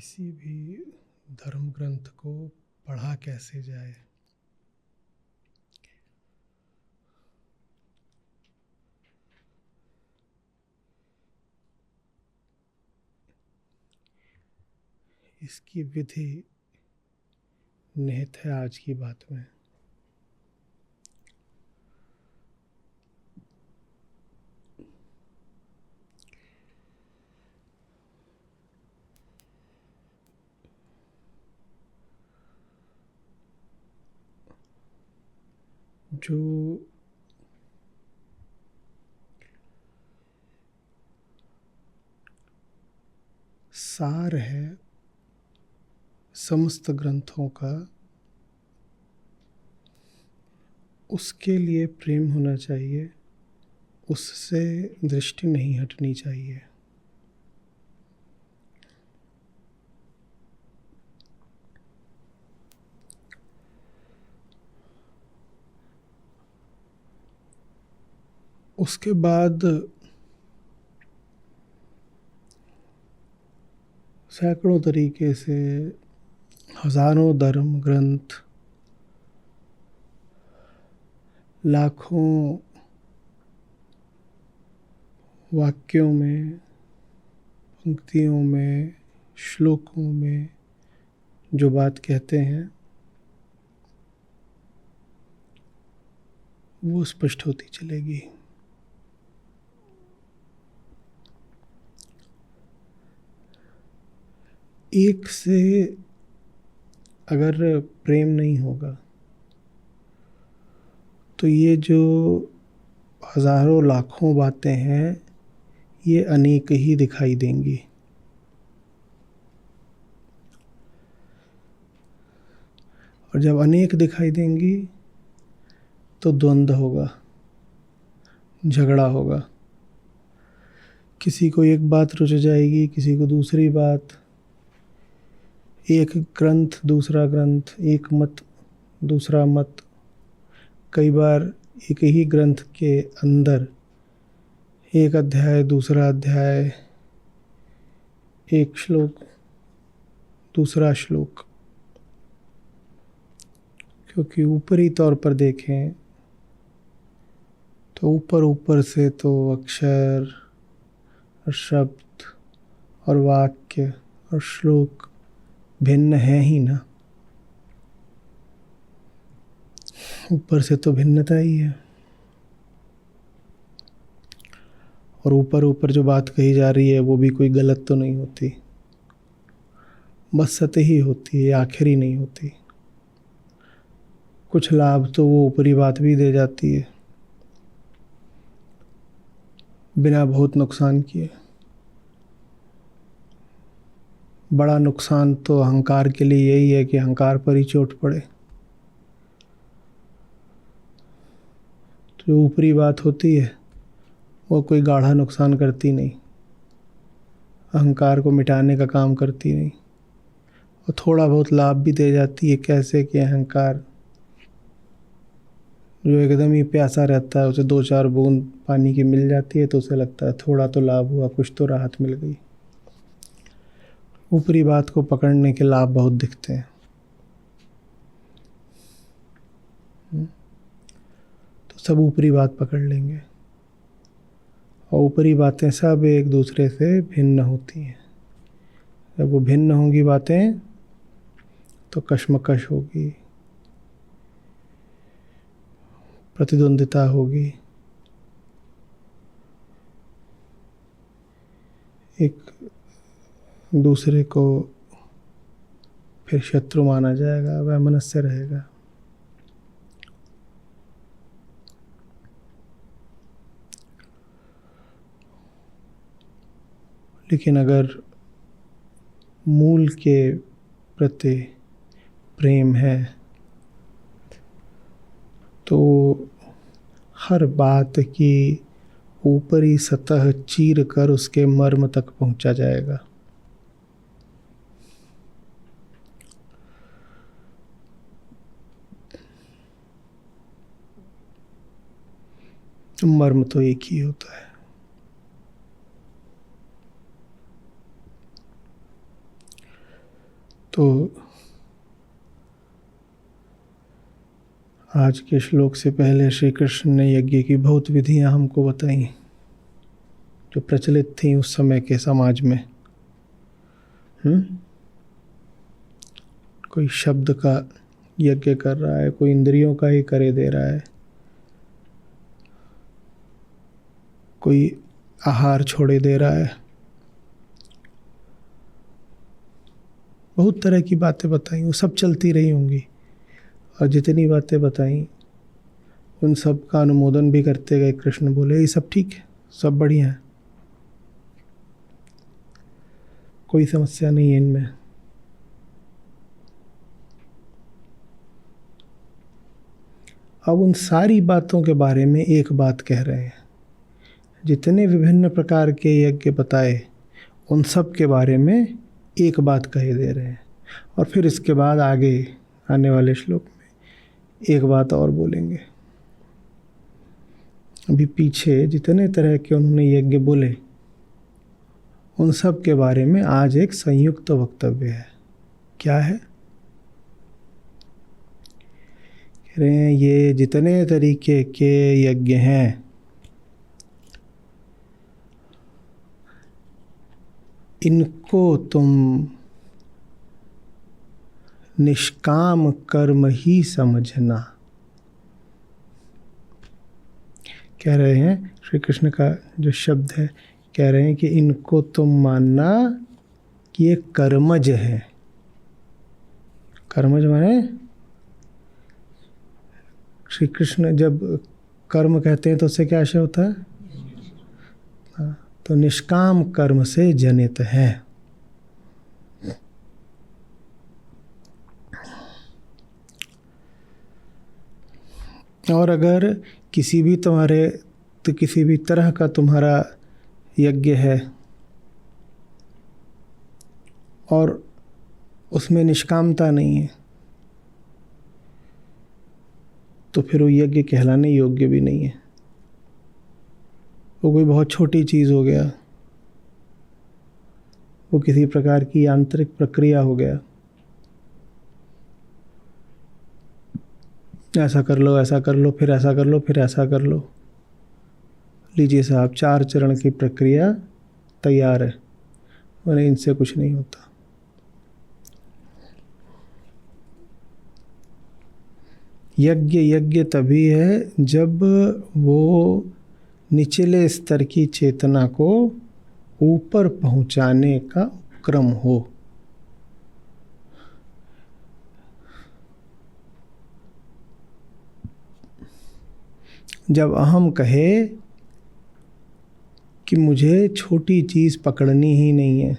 किसी भी धर्म ग्रंथ को पढ़ा कैसे जाए। इसकी विधि निहित है आज की बात में। जो सार है समस्त ग्रंथों का, उसके लिए प्रेम होना चाहिए, उससे दृष्टि नहीं हटनी चाहिए। उसके बाद सैकड़ों तरीके से हजारों धर्म ग्रंथ, लाखों वाक्यों में, पंक्तियों में, श्लोकों में जो बात कहते हैं वो स्पष्ट होती चलेगी। एक से अगर प्रेम नहीं होगा तो ये जो हजारों लाखों बातें हैं ये अनेक ही दिखाई देंगी। और जब अनेक दिखाई देंगी तो द्वंद्व होगा, झगड़ा होगा। किसी को एक बात रुच जाएगी, किसी को दूसरी बात। एक ग्रंथ दूसरा ग्रंथ, एक मत दूसरा मत। कई बार एक ही ग्रंथ के अंदर एक अध्याय दूसरा अध्याय, एक श्लोक दूसरा श्लोक। क्योंकि ऊपरी तौर पर देखें तो ऊपर ऊपर से तो अक्षर और शब्द और वाक्य और श्लोक भिन्न है ही ना। ऊपर से तो भिन्नता ही है। और ऊपर ऊपर जो बात कही जा रही है वो भी कोई गलत तो नहीं होती, बस सतही होती है, आखिरी नहीं होती। कुछ लाभ तो वो ऊपरी बात भी दे जाती है बिना बहुत नुकसान किए। बड़ा नुकसान तो अहंकार के लिए यही है कि अहंकार पर ही चोट पड़े। तो जो ऊपरी बात होती है वो कोई गाढ़ा नुकसान करती नहीं, अहंकार को मिटाने का काम करती नहीं। और थोड़ा बहुत लाभ भी दे जाती है। कैसे कि अहंकार जो एकदम ही प्यासा रहता है, उसे 2-4 बूंद पानी की मिल जाती है तो उसे लगता है थोड़ा तो लाभ हुआ, कुछ तो राहत मिल गई। ऊपरी बात को पकड़ने के लाभ बहुत दिखते हैं। तो सब ऊपरी बात पकड़ लेंगे और ऊपरी बातें सब एक दूसरे से भिन्न होती हैं। जब वो भिन्न होंगी बातें तो कशमकश होगी, प्रतिद्वंदिता होगी, एक दूसरे को फिर शत्रु माना जाएगा, वैमनस्य रहेगा। लेकिन अगर मूल के प्रति प्रेम है तो हर बात की ऊपरी सतह चीर कर उसके मर्म तक पहुंचा जाएगा। मर्म तो एक ही होता है। तो आज के श्लोक से पहले श्री कृष्ण ने यज्ञ की बहुत विधियां हमको बताई जो प्रचलित थी उस समय के समाज में। कोई शब्द का यज्ञ कर रहा है, कोई इंद्रियों का ही करे दे रहा है, कोई आहार छोड़े दे रहा है। बहुत तरह की बातें बताई, वो सब चलती रही होंगी। और जितनी बातें बताई उन सब का अनुमोदन भी करते गए। कृष्ण बोले ये सब ठीक है, सब बढ़िया है, कोई समस्या नहीं है इनमें। अब उन सारी बातों के बारे में एक बात कह रहे हैं। जितने विभिन्न प्रकार के यज्ञ बताए उन सब के बारे में एक बात कहे दे रहे हैं। और फिर इसके बाद आगे आने वाले श्लोक में एक बात और बोलेंगे। अभी पीछे जितने तरह के उन्होंने यज्ञ बोले उन सब के बारे में आज एक संयुक्त वक्तव्य है। क्या है? कह रहे हैं ये जितने तरीके के यज्ञ हैं इनको तुम निष्काम कर्म ही समझना। कह रहे हैं श्री कृष्ण का जो शब्द है, कह रहे हैं कि इनको तुम मानना कि ये कर्मज है। कर्मज माने श्री कृष्ण जब कर्म कहते हैं तो उससे क्या आशय होता है? तो निष्काम कर्म से जनित है। और अगर किसी भी तरह का तुम्हारा यज्ञ है और उसमें निष्कामता नहीं है तो फिर वो यज्ञ कहलाने योग्य भी नहीं है। वो कोई बहुत छोटी चीज़ हो गया, वो किसी प्रकार की यांत्रिक प्रक्रिया हो गया। ऐसा कर लो, ऐसा कर लो, फिर ऐसा कर लो, फिर ऐसा कर लो। लीजिए साहब 4 चरण की प्रक्रिया तैयार है, मैंने इनसे कुछ नहीं होता। यज्ञ तभी है जब वो निचले स्तर की चेतना को ऊपर पहुंचाने का क्रम हो। जब अहम कहे कि मुझे छोटी चीज़ पकड़नी ही नहीं है,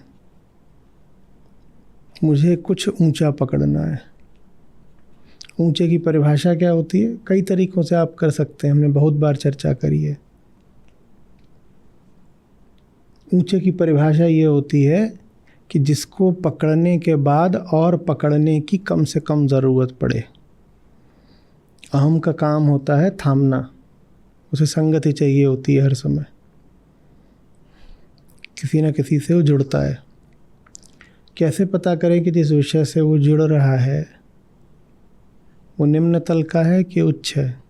मुझे कुछ ऊंचा पकड़ना है। ऊंचे की परिभाषा क्या होती है? कई तरीकों से आप कर सकते हैं, हमने बहुत बार चर्चा करी है। ऊंचे की परिभाषा ये होती है कि जिसको पकड़ने के बाद और पकड़ने की कम से कम ज़रूरत पड़े। अहम का काम होता है थामना, उसे संगति चाहिए होती है हर समय, किसी न किसी से वो जुड़ता है। कैसे पता करें कि जिस विषय से वो जुड़ रहा है वो निम्न तल का है कि उच्च है?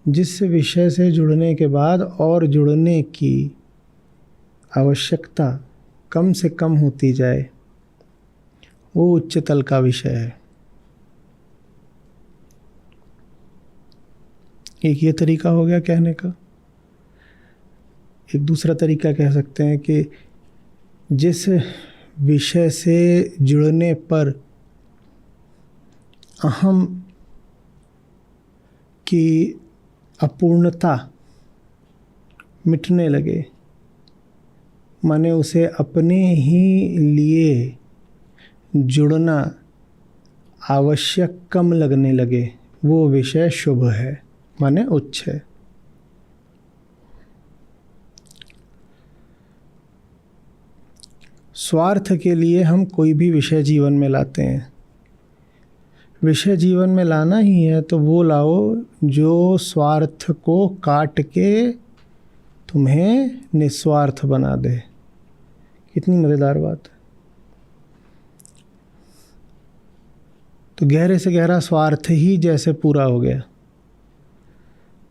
जिस विषय से जुड़ने के बाद और जुड़ने की आवश्यकता कम से कम होती जाए वो उच्च तल का विषय है। एक ये तरीका हो गया कहने का। एक दूसरा तरीका कह सकते हैं कि जिस विषय से जुड़ने पर अहम की अपूर्णता मिटने लगे, माने उसे अपने ही लिए जुड़ना आवश्यक कम लगने लगे, वो विषय शुभ है, माने उच्च है। स्वार्थ के लिए हम कोई भी विषय जीवन में लाते हैं। विषय जीवन में लाना ही है तो वो लाओ जो स्वार्थ को काट के तुम्हें निस्वार्थ बना दे। कितनी मज़ेदार बात है। तो गहरे से गहरा स्वार्थ ही जैसे पूरा हो गया।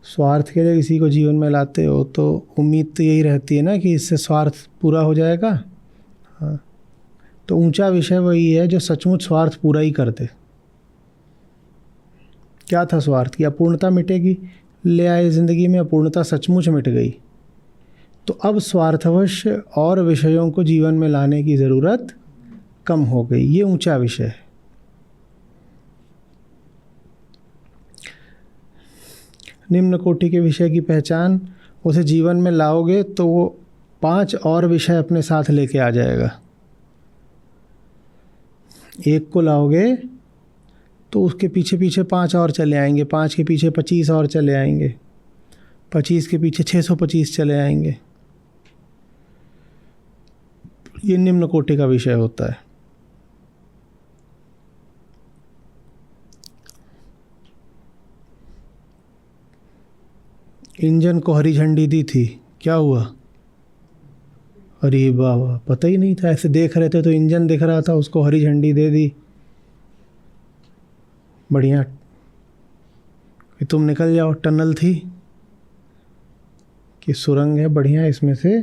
स्वार्थ के लिए किसी को जीवन में लाते हो तो उम्मीद तो यही रहती है ना कि इससे स्वार्थ पूरा हो जाएगा। हाँ, तो ऊंचा विषय वही है जो सचमुच स्वार्थ पूरा ही कर दे। क्या था स्वार्थ? की अपूर्णता मिटेगी, ले आए ज़िंदगी में अपूर्णता सचमुच मिट गई। तो अब स्वार्थवश और विषयों को जीवन में लाने की ज़रूरत कम हो गई। ये ऊंचा विषय है। निम्न कोटि के विषय की पहचान, उसे जीवन में लाओगे तो वो 5 और विषय अपने साथ लेके आ जाएगा। एक को लाओगे तो उसके पीछे पीछे 5 और चले आएंगे, 5 के पीछे 25 और चले आएंगे, 25 के पीछे 625 चले आएंगे। ये निम्न कोटि का विषय होता है। इंजन को हरी झंडी दी थी, क्या हुआ? अरे वाह, पता ही नहीं था। ऐसे देख रहे थे तो इंजन दिख रहा था, उसको हरी झंडी दे दी। बढ़िया कि तुम निकल जाओ। टनल थी कि सुरंग है बढ़िया, इसमें से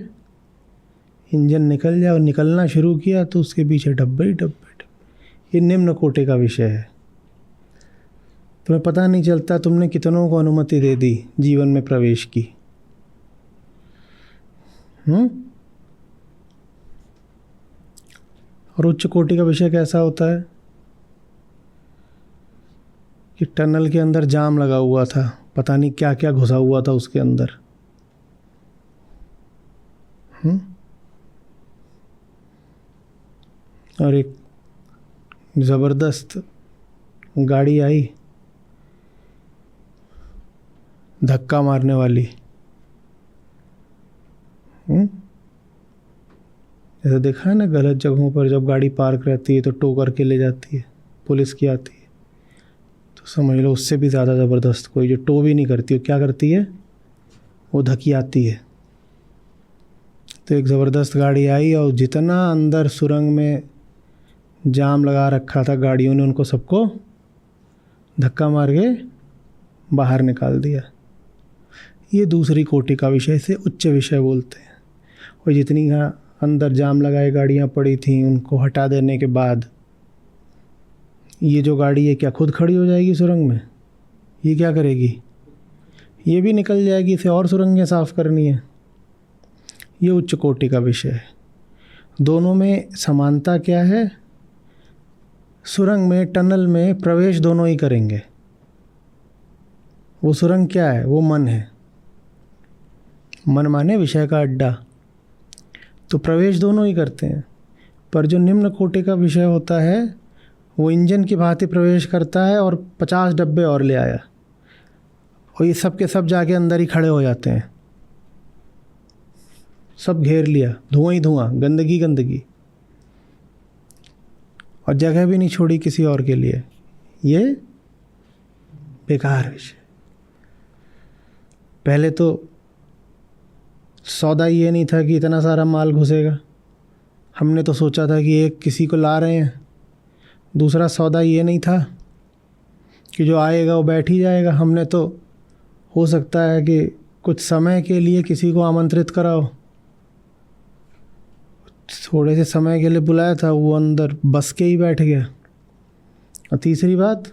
इंजन निकल जाए। और निकलना शुरू किया तो उसके पीछे डब्बे ही डब्बे। ये निम्न कोटि का विषय है। तुम्हें पता नहीं चलता तुमने कितनों को अनुमति दे दी जीवन में प्रवेश की। और उच्च कोटि का विषय कैसा होता है कि टनल के अंदर जाम लगा हुआ था, पता नहीं क्या क्या घुसा हुआ था उसके अंदर। और एक ज़बरदस्त गाड़ी आई, धक्का मारने वाली। जैसे देखा है ना, गलत जगहों पर जब गाड़ी पार्क रहती है तो टो करके ले जाती है, पुलिस की आती है। तो समझ लो उससे भी ज़्यादा ज़बरदस्त कोई जो टो भी नहीं करती, वो क्या करती है, वो धकियाती है। तो एक ज़बरदस्त गाड़ी आई और जितना अंदर सुरंग में जाम लगा रखा था गाड़ियों ने, उनको सबको धक्का मार के बाहर निकाल दिया। ये दूसरी कोटि का विषय से उच्च विषय बोलते हैं। और जितनी अंदर जाम लगाए गाड़ियाँ पड़ी थीं उनको हटा देने के बाद ये जो गाड़ी है क्या खुद खड़ी हो जाएगी सुरंग में? ये क्या करेगी? ये भी निकल जाएगी, इसे और सुरंगें साफ़ करनी है। ये उच्च कोटि का विषय है। दोनों में समानता क्या है? सुरंग में, टनल में प्रवेश दोनों ही करेंगे। वो सुरंग क्या है? वो मन है। मन माने विषय का अड्डा। तो प्रवेश दोनों ही करते हैं। पर जो निम्न कोटि का विषय होता है वो इंजन की भांति प्रवेश करता है और 50 डब्बे और ले आया, और ये सब के सब जाके अंदर ही खड़े हो जाते हैं। सब घेर लिया, धुआं ही धुआं, गंदगी गंदगी, और जगह भी नहीं छोड़ी किसी और के लिए। ये बेकार विषय। पहले तो सौदा ये नहीं था कि इतना सारा माल घुसेगा। हमने तो सोचा था कि एक किसी को ला रहे हैं। दूसरा सौदा ये नहीं था कि जो आएगा वो बैठ ही जाएगा। हमने तो हो सकता है कि कुछ समय के लिए किसी को आमंत्रित कराओ, थोड़े से समय के लिए बुलाया था, वो अंदर बस के ही बैठ गया। और तीसरी बात,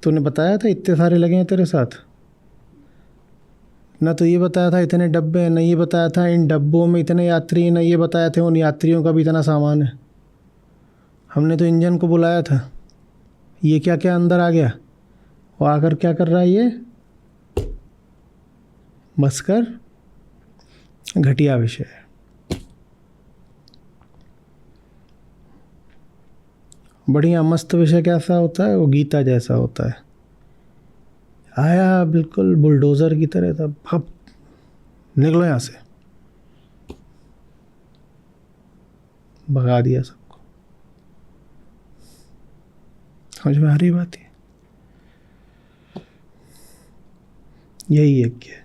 तूने बताया था इतने सारे लगे हैं तेरे साथ, ना तो ये बताया था इतने डब्बे हैं, ना ये बताया था इन डब्बों में इतने यात्री हैं, ना ये बताया थे उन यात्रियों का भी इतना सामान है। हमने तो इंजन को बुलाया था, ये क्या क्या अंदर आ गया। वो आकर क्या कर रहा है? ये बस कर, घटिया विषय है। बढ़िया मस्त विषय कैसा होता है? वो गीता जैसा होता है। आया बिल्कुल बुलडोज़र की तरह था, अब निकलो यहाँ से, भगा दिया सबको। समझ में आ रही बात? यही यज्ञ है,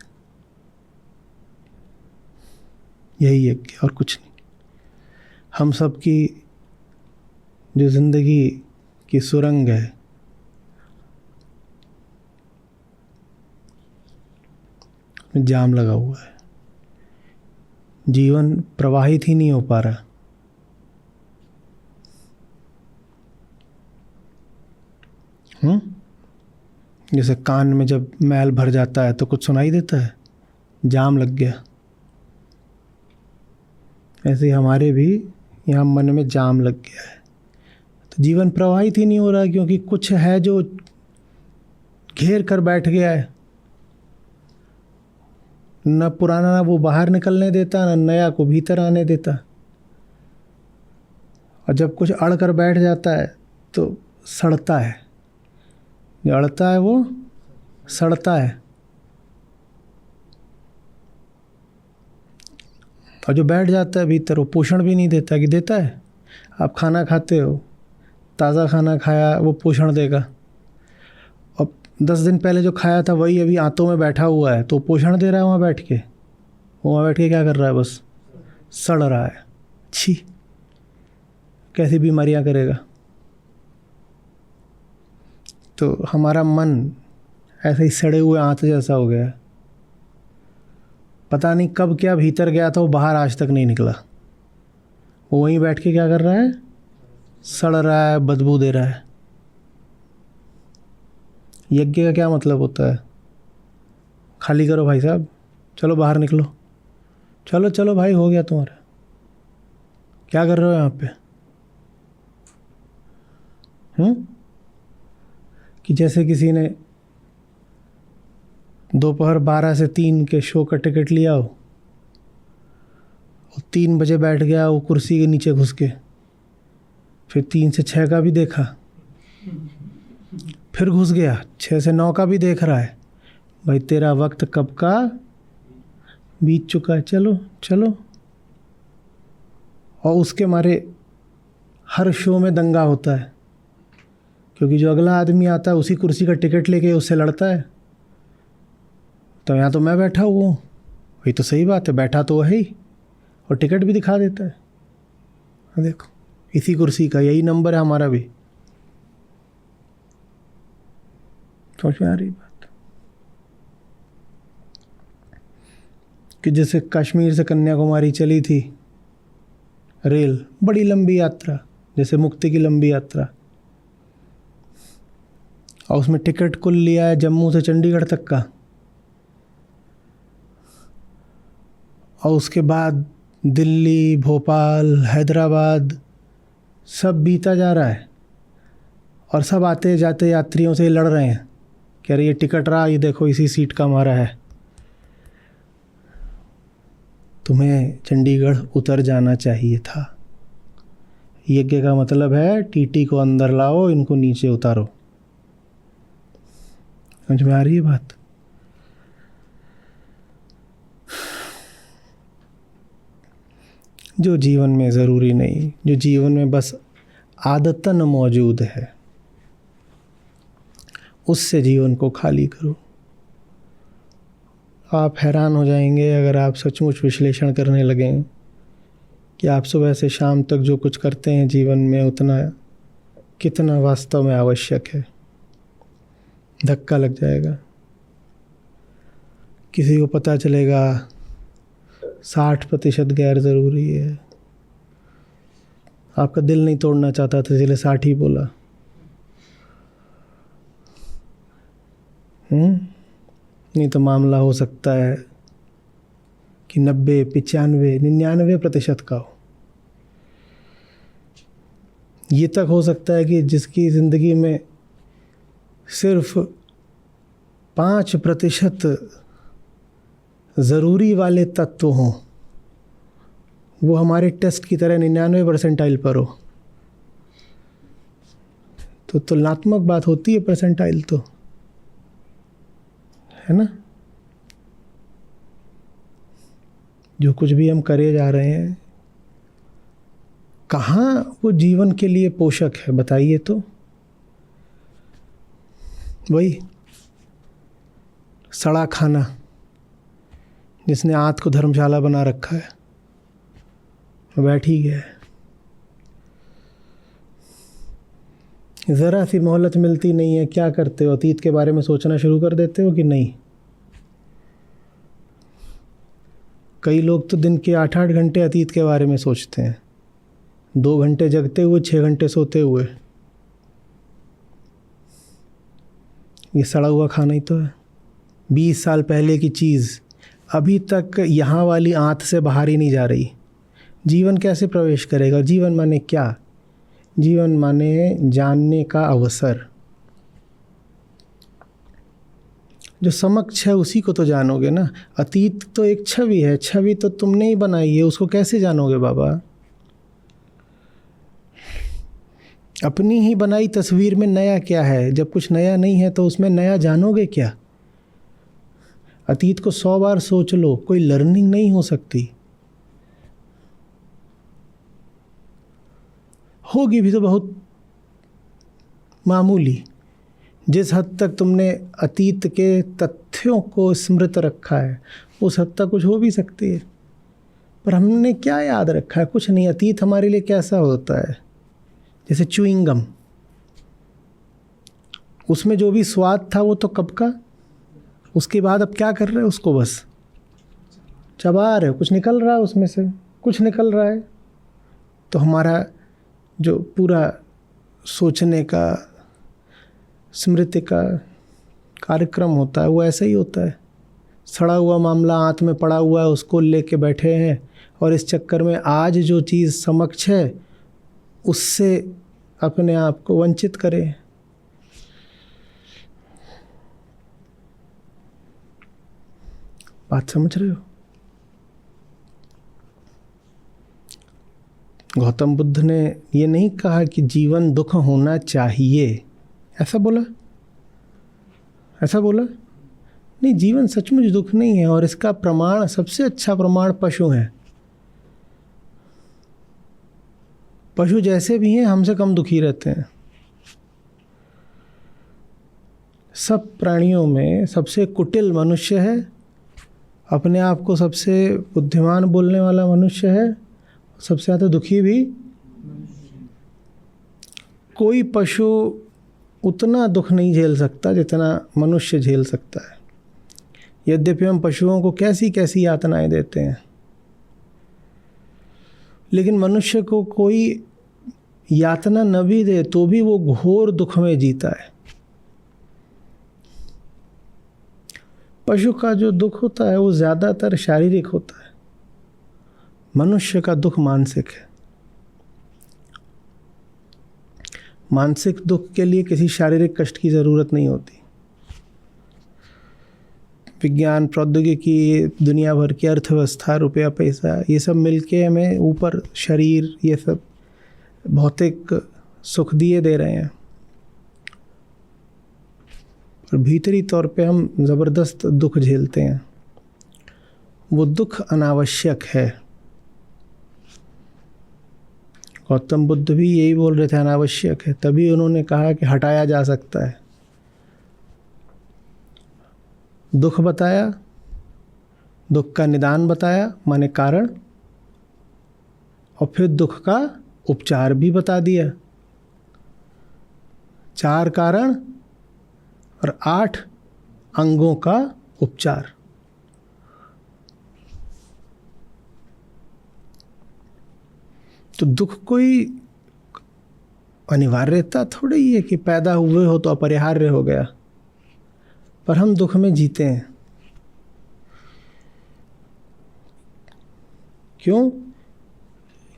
यही यज्ञ और कुछ नहीं। हम सब की जो ज़िंदगी कि सुरंग है, जाम लगा हुआ है, जीवन प्रवाहित ही नहीं हो पा रहा। जैसे कान में जब मैल भर जाता है तो कुछ सुनाई देता है, जाम लग गया। ऐसे हमारे भी यहाँ मन में जाम लग गया है, तो जीवन प्रवाहित ही नहीं हो रहा, क्योंकि कुछ है जो घेर कर बैठ गया है। न पुराना वो बाहर निकलने देता, न नया को भीतर आने देता। और जब कुछ अड़ कर बैठ जाता है तो सड़ता है, जो अड़ता है वो सड़ता है, और जो बैठ जाता है भीतर वो पोषण भी नहीं देता। कि देता है? आप खाना खाते हो, ताज़ा खाना खाया, वो पोषण देगा। अब 10 दिन पहले जो खाया था वही अभी आंतों में बैठा हुआ है, तो पोषण दे रहा है वहाँ बैठ के। वो वहाँ बैठ के क्या कर रहा है? बस सड़ रहा है। छी, कैसी बीमारियाँ करेगा। तो हमारा मन ऐसे ही सड़े हुए आंत जैसा हो गया है। पता नहीं कब क्या भीतर गया था, वो बाहर आज तक नहीं निकला। वो वहीं बैठ के क्या कर रहा है? सड़ रहा है, बदबू दे रहा है। यज्ञ का क्या मतलब होता है? खाली करो भाई साहब, चलो बाहर निकलो, चलो चलो भाई हो गया तुम्हारा। क्या कर रहे हो यहाँ पे? कि जैसे किसी ने दोपहर 12 से 3 के शो का टिकट लिया हो, और 3 बजे बैठ गया वो कुर्सी के नीचे घुस के, फिर 3 से 6 का भी देखा, फिर घुस गया, 6 से 9 का भी देख रहा है। भाई तेरा वक्त कब का बीत चुका है, चलो चलो। और उसके मारे हर शो में दंगा होता है, क्योंकि जो अगला आदमी आता है उसी कुर्सी का टिकट लेके उससे लड़ता है। तो यहाँ तो मैं बैठा हुआ हूँ, वही तो सही बात है, बैठा तो है ही, और टिकट भी दिखा देता है। देखो इसी कुर्सी का यही नंबर है हमारा भी। समझ में आ रही बात? कि जैसे कश्मीर से कन्याकुमारी चली थी रेल, बड़ी लंबी यात्रा, जैसे मुक्ति की लंबी यात्रा, और उसमें टिकट कुल लिया है जम्मू से चंडीगढ़ तक का। और उसके बाद दिल्ली, भोपाल, हैदराबाद सब बीता जा रहा है, और सब आते जाते यात्रियों से लड़ रहे हैं कि अरे ये टिकट रहा, ये देखो इसी सीट का हमारा है, तुम्हें चंडीगढ़ उतर जाना चाहिए था। यज्ञ का मतलब है टीटी को अंदर लाओ, इनको नीचे उतारो। समझ में आ रही है बात? जो जीवन में ज़रूरी नहीं, जो जीवन में बस आदतन मौजूद है, उससे जीवन को खाली करो। आप हैरान हो जाएंगे अगर आप सचमुच विश्लेषण करने लगें कि आप सुबह से शाम तक जो कुछ करते हैं जीवन में, उतना कितना वास्तव में आवश्यक है। धक्का लग जाएगा। किसी को पता चलेगा 60% गैर ज़रूरी है। आपका दिल नहीं तोड़ना चाहता था इसलिए 60 ही बोला। नहीं तो मामला हो सकता है कि 90, 95, 99% का हो। ये तक हो सकता है कि जिसकी ज़िंदगी में सिर्फ 5% ज़रूरी वाले तत्व हों, वो हमारे टेस्ट की तरह 99 परसेंटाइल पर हो। तो तुलनात्मक बात होती है परसेंटाइल, तो है ना। जो कुछ भी हम करे जा रहे हैं, कहाँ वो जीवन के लिए पोषक है बताइए तो? वही सड़ा खाना जिसने आंत को धर्मशाला बना रखा है, बैठ ही गया है। ज़रा सी मोहलत मिलती नहीं है, क्या करते हो? अतीत के बारे में सोचना शुरू कर देते हो कि नहीं? कई लोग तो दिन के 8-8 घंटे अतीत के बारे में सोचते हैं, 2 घंटे जगते हुए, 6 घंटे सोते हुए। ये सड़ा हुआ खाना ही तो है। 20 साल पहले की चीज़ अभी तक यहाँ वाली आंत से बाहर ही नहीं जा रही। जीवन कैसे प्रवेश करेगा? जीवन माने क्या? जीवन माने जानने का अवसर। जो समक्ष है उसी को तो जानोगे ना। अतीत तो एक छवि है, छवि तो तुमने ही बनाई है, उसको कैसे जानोगे बाबा? अपनी ही बनाई तस्वीर में नया क्या है? जब कुछ नया नहीं है तो उसमें नया जानोगे क्या? अतीत को 100 बार सोच लो, कोई लर्निंग नहीं हो सकती। होगी भी तो बहुत मामूली। जिस हद तक तुमने अतीत के तथ्यों को स्मृत रखा है उस हद तक कुछ हो भी सकती है, पर हमने क्या याद रखा है? कुछ नहीं। अतीत हमारे लिए कैसा होता है? जैसे च्युइंग गम, उसमें जो भी स्वाद था वो तो कब का, उसके बाद अब क्या कर रहे हैं? उसको बस चबा रहे हो, कुछ निकल रहा है उसमें से, कुछ निकल रहा है। तो हमारा जो पूरा सोचने का, स्मृति का कार्यक्रम होता है वो ऐसा ही होता है। सड़ा हुआ मामला आंत में पड़ा हुआ है, उसको लेके बैठे हैं और इस चक्कर में आज जो चीज़ समक्ष है उससे अपने आप को वंचित करें। बात समझ रहे हो? गौतम बुद्ध ने ये नहीं कहा कि जीवन दुख होना चाहिए, ऐसा बोला? ऐसा बोला नहीं। जीवन सचमुच दुख नहीं है, और इसका प्रमाण, सबसे अच्छा प्रमाण पशु है। पशु जैसे भी हैं हमसे कम दुखी रहते हैं। सब प्राणियों में सबसे कुटिल मनुष्य है, अपने आप को सबसे बुद्धिमान बोलने वाला मनुष्य है, सबसे ज़्यादा दुखी भी। कोई पशु उतना दुख नहीं झेल सकता जितना मनुष्य झेल सकता है। यद्यपि हम पशुओं को कैसी कैसी यातनाएं देते हैं, लेकिन मनुष्य को कोई यातना न भी दे तो भी वो घोर दुख में जीता है। पशु का जो दुख होता है वो ज़्यादातर शारीरिक होता है, मनुष्य का दुख मानसिक है। मानसिक दुख के लिए किसी शारीरिक कष्ट की ज़रूरत नहीं होती। विज्ञान, प्रौद्योगिकी, दुनिया भर की अर्थव्यवस्था, रुपया पैसा, ये सब मिलके हमें ऊपर शरीर, ये सब भौतिक सुख दिए दे रहे हैं, और भीतरी तौर पे हम ज़बरदस्त दुख झेलते हैं। वो दुख अनावश्यक है। गौतम बुद्ध भी यही बोल रहे थे, अनावश्यक है। तभी उन्होंने कहा कि हटाया जा सकता है। दुख बताया, दुख का निदान बताया माने कारण, और फिर दुख का उपचार भी बता दिया। 4 कारण और 8 अंगों का उपचार। तो दुख कोई अनिवार्यता थोड़ी ही है कि पैदा हुए हो तो अपरिहार्य हो गया, पर हम दुख में जीते हैं। क्यों?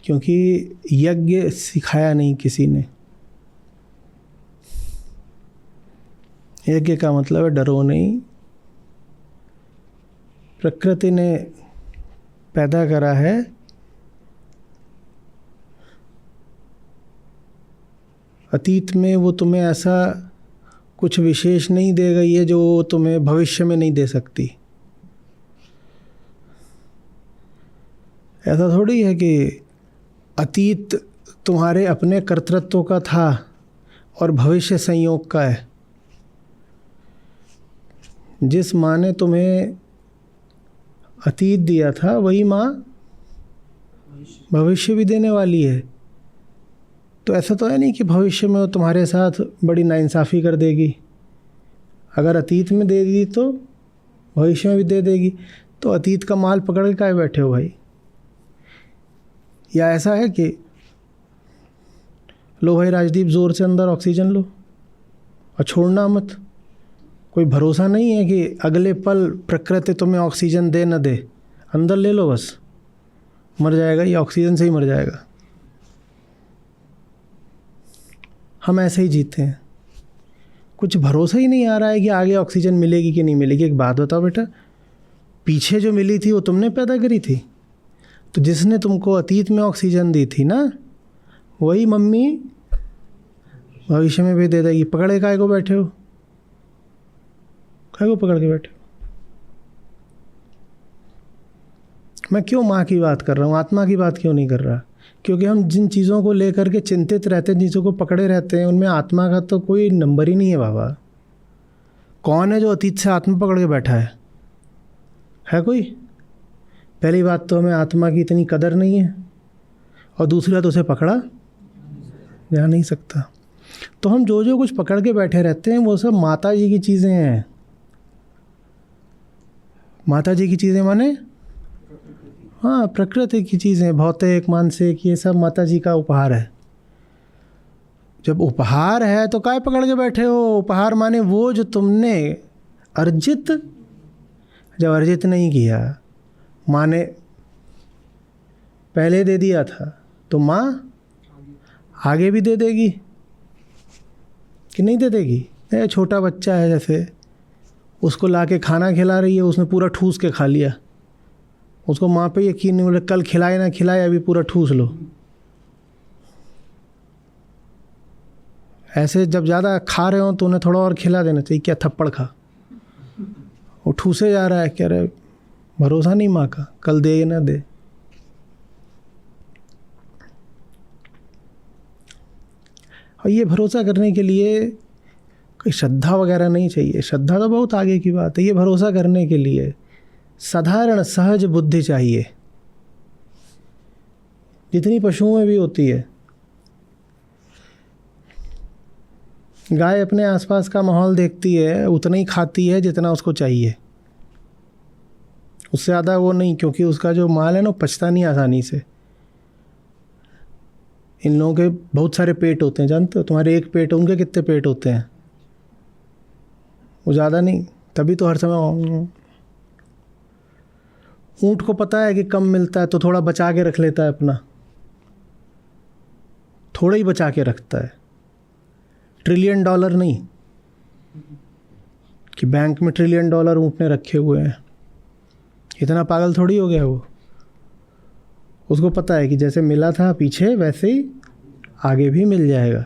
क्योंकि यज्ञ सिखाया नहीं किसी ने। यज्ञ का मतलब है डरो नहीं। प्रकृति ने पैदा करा है, अतीत में वो तुम्हें ऐसा कुछ विशेष नहीं दे गई है जो वो तुम्हें भविष्य में नहीं दे सकती। ऐसा थोड़ी है कि अतीत तुम्हारे अपने कर्तृत्व का था और भविष्य संयोग का है। जिस माँ ने तुम्हें अतीत दिया था वही माँ भविष्य भी देने वाली है। तो ऐसा तो है नहीं कि भविष्य में वो तुम्हारे साथ बड़ी नाइंसाफ़ी कर देगी। अगर अतीत में दे दी तो भविष्य में भी दे देगी। तो अतीत का माल पकड़ के काहे बैठे हो भाई? या ऐसा है कि लो भाई राजदीप, ज़ोर से अंदर ऑक्सीजन लो और छोड़ना मत। कोई भरोसा नहीं है कि अगले पल प्रकृति तुम्हें ऑक्सीजन दे न दे। अंदर ले लो बस, मर जाएगा ये ऑक्सीजन से ही मर जाएगा। हम ऐसे ही जीते हैं, कुछ भरोसा ही नहीं आ रहा है कि आगे ऑक्सीजन मिलेगी कि नहीं मिलेगी। एक बात बताओ बेटा, पीछे जो मिली थी वो तुमने पैदा करी थी, तो जिसने तुमको अतीत में ऑक्सीजन दी थी ना, वही मम्मी भविष्य में भी दे देगी। पकड़े काहे को बैठे हो? काहे को पकड़ के बैठे हो? मैं क्यों माँ की बात कर रहा हूँ, आत्मा की बात क्यों नहीं कर रहा? क्योंकि हम जिन चीज़ों को लेकर के चिंतित रहते हैं, जिन चीज़ों को पकड़े रहते हैं, उनमें आत्मा का तो कोई नंबर ही नहीं है बाबा। कौन है जो अतीत से आत्मा पकड़ के बैठा है कोई? पहली बात तो हमें आत्मा की इतनी कदर नहीं है, और दूसरी बात उसे पकड़ा जा नहीं सकता। तो हम जो जो कुछ पकड़ के बैठे रहते हैं वो सब माता जी की चीज़ें हैं। माता जी की चीज़ें माने हाँ, प्रकृति की चीज़ें, भौतिक मानसिक, ये सब माता जी का उपहार है। जब उपहार है तो काय पकड़ के बैठे हो? उपहार माने वो जो तुमने अर्जित, जब अर्जित नहीं किया, माँ ने पहले दे दिया था तो माँ आगे भी दे देगी कि नहीं दे देगी? छोटा बच्चा है, जैसे उसको लाके खाना खिला रही है, उसने पूरा ठूस के खा लिया, उसको माँ पे यकीन नहीं, बोले कल खिलाए ना खिलाए, अभी पूरा ठूस लो। ऐसे जब ज़्यादा खा रहे हो तो उन्हें थोड़ा और खिला देना चाहिए। क्या थप्पड़ खा, वो ठूसे जा रहा है, कह रहे भरोसा नहीं माँ का, कल दे ना दे। और ये भरोसा करने के लिए कोई श्रद्धा वगैरह नहीं चाहिए, श्रद्धा तो बहुत आगे की बात है। ये भरोसा करने के लिए साधारण सहज बुद्धि चाहिए, जितनी पशुओं में भी होती है। गाय अपने आसपास का माहौल देखती है, उतना ही खाती है जितना उसको चाहिए, उससे ज़्यादा वो नहीं, क्योंकि उसका जो माल है ना, पचता नहीं आसानी से। इन लोगों के बहुत सारे पेट होते हैं, जानते हो? तुम्हारे एक पेट, उनके कितने पेट होते हैं? वो ज़्यादा नहीं, तभी तो हर समय। ऊँट को पता है कि कम मिलता है तो थोड़ा बचा के रख लेता है अपना, थोड़ा ही बचा के रखता है। $1 ट्रिलियन नहीं कि बैंक में $1 ट्रिलियन ऊँट ने रखे हुए हैं। इतना पागल थोड़ी हो गया वो। उसको पता है कि जैसे मिला था पीछे, वैसे ही आगे भी मिल जाएगा।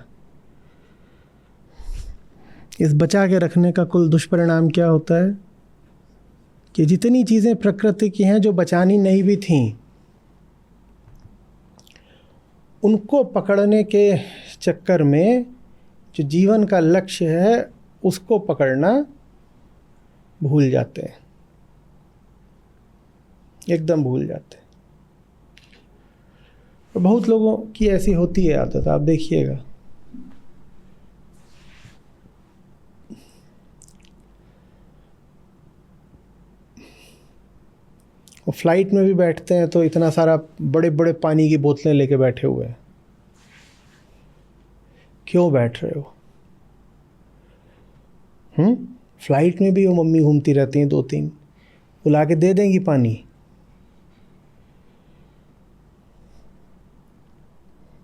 इस बचा के रखने का कुल दुष्परिणाम क्या होता है कि जितनी चीज़ें प्रकृति की हैं जो बचानी नहीं भी थीं, उनको पकड़ने के चक्कर में जो जीवन का लक्ष्य है उसको पकड़ना भूल जाते हैं, एकदम भूल जाते हैं। और बहुत लोगों की ऐसी होती है आदत, आप देखिएगा। वो फ्लाइट में भी बैठते हैं तो इतना सारा बड़े बड़े पानी की बोतलें लेके बैठे हुए हैं। क्यों बैठ रहे हो? फ्लाइट में भी वो मम्मी घूमती रहती हैं 2-3, वो ला के दे देंगी पानी,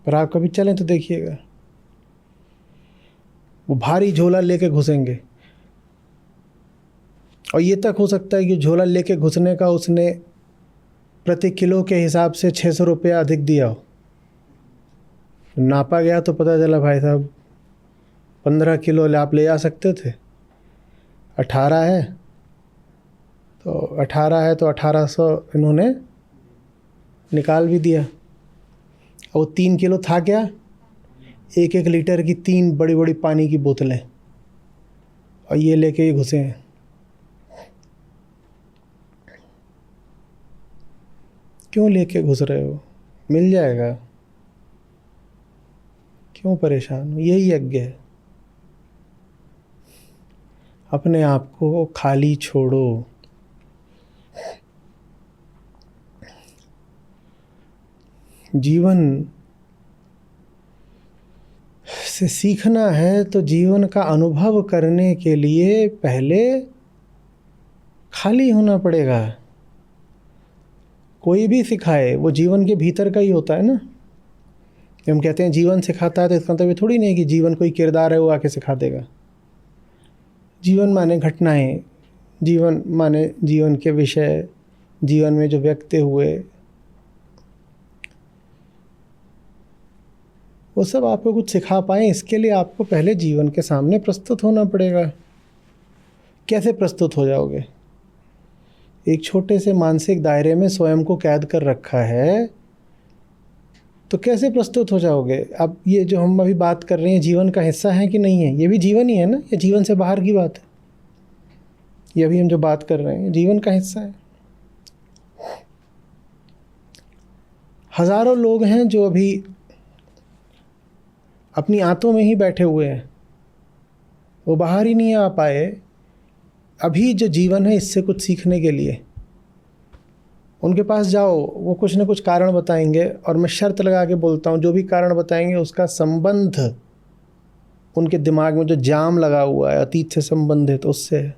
पर आप कभी चलें तो देखिएगा, वो भारी झोला लेके घुसेंगे। और ये तक हो सकता है कि झोला लेके घुसने का उसने प्रति किलो के हिसाब से 600 रुपया अधिक दिया हो। नापा गया तो पता चला भाई साहब 15 किलो आप ले जा सकते थे, 18 है तो 1800 इन्होंने निकाल भी दिया। और 3 किलो था क्या? 1-1 लीटर की 3 बड़ी बड़ी पानी की बोतलें, और ये लेके ही घुसे हैं। क्यों लेके घुस रहे हो? मिल जाएगा। क्यों परेशान हो? यही यज्ञ है। अपने आप को खाली छोड़ो। जीवन से सीखना है तो जीवन का अनुभव करने के लिए पहले खाली होना पड़ेगा। कोई भी सिखाए वो जीवन के भीतर का ही होता है ना। हम कहते हैं जीवन सिखाता है, तो इसका मतलब ये थोड़ी नहीं है कि जीवन कोई किरदार है वो आके सिखा देगा। जीवन माने घटनाएं, जीवन माने जीवन के विषय, जीवन में जो व्यक्त हुए, वो सब आपको कुछ सिखा पाए, इसके लिए आपको पहले जीवन के सामने प्रस्तुत होना पड़ेगा। कैसे प्रस्तुत हो जाओगे? एक छोटे से मानसिक दायरे में स्वयं को कैद कर रखा है, तो कैसे प्रस्तुत हो जाओगे? अब ये जो हम अभी बात कर रहे हैं जीवन का हिस्सा है कि नहीं है? ये भी जीवन ही है ना, ये जीवन से बाहर की बात है? ये अभी हम जो बात कर रहे हैं जीवन का हिस्सा है। हजारों लोग हैं जो अभी अपनी आंतों में ही बैठे हुए हैं, वो बाहर ही नहीं आ पाए। अभी जो जीवन है इससे कुछ सीखने के लिए उनके पास जाओ, वो कुछ ना कुछ कारण बताएंगे, और मैं शर्त लगा के बोलता हूँ जो भी कारण बताएंगे उसका संबंध उनके दिमाग में जो जाम लगा हुआ है अतीत से संबंधित, उससे है।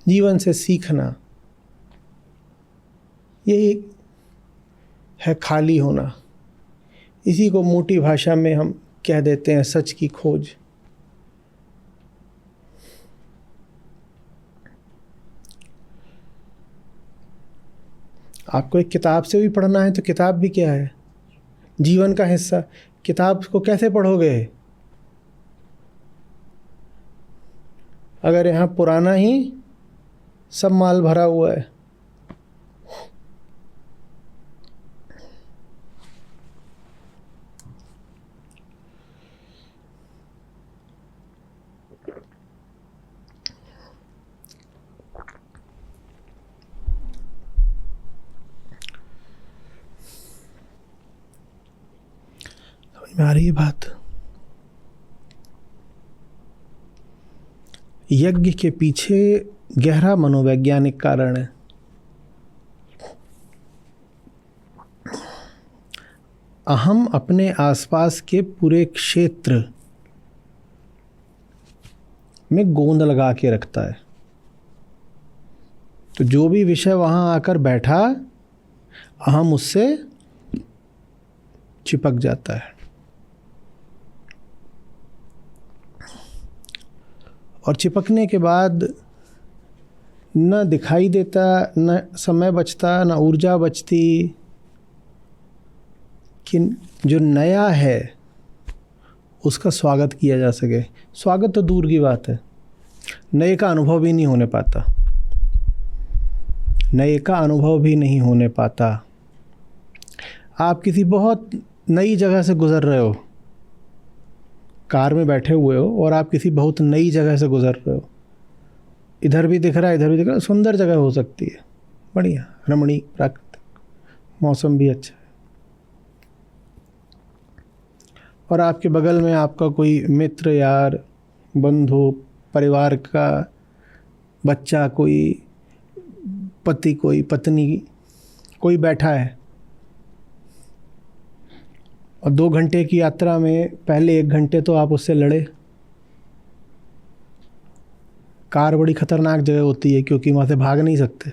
जीवन से सीखना यही है खाली होना। इसी को मोटी भाषा में हम कह देते हैं सच की खोज। आपको एक किताब से भी पढ़ना है तो किताब भी क्या है? जीवन का हिस्सा। किताब को कैसे पढ़ोगे अगर यहाँ पुराना ही सब माल भरा हुआ है? समझ में आ रही है बात? यज्ञ के पीछे गहरा मनोवैज्ञानिक कारण है। अहम अपने आसपास के पूरे क्षेत्र में गोंद लगा के रखता है, तो जो भी विषय वहां आकर बैठा अहम उससे चिपक जाता है, और चिपकने के बाद न दिखाई देता, न समय बचता, न ऊर्जा बचती कि जो नया है उसका स्वागत किया जा सके। स्वागत तो दूर की बात है, नए का अनुभव भी नहीं होने पाता। नए का अनुभव भी नहीं होने पाता। आप किसी बहुत नई जगह से गुज़र रहे हो, कार में बैठे हुए हो और आप किसी बहुत नई जगह से गुज़र रहे हो, इधर भी दिख रहा है, इधर भी दिख रहा है, सुंदर जगह हो सकती है, बढ़िया रमणीक, प्राकृतिक, मौसम भी अच्छा है, और आपके बगल में आपका कोई मित्र, यार, बंधु, परिवार का बच्चा, कोई पति, कोई पत्नी, कोई बैठा है, और 2 घंटे की यात्रा में पहले 1 घंटे तो आप उससे लड़े। कार बड़ी खतरनाक जगह होती है क्योंकि वहाँ से भाग नहीं सकते।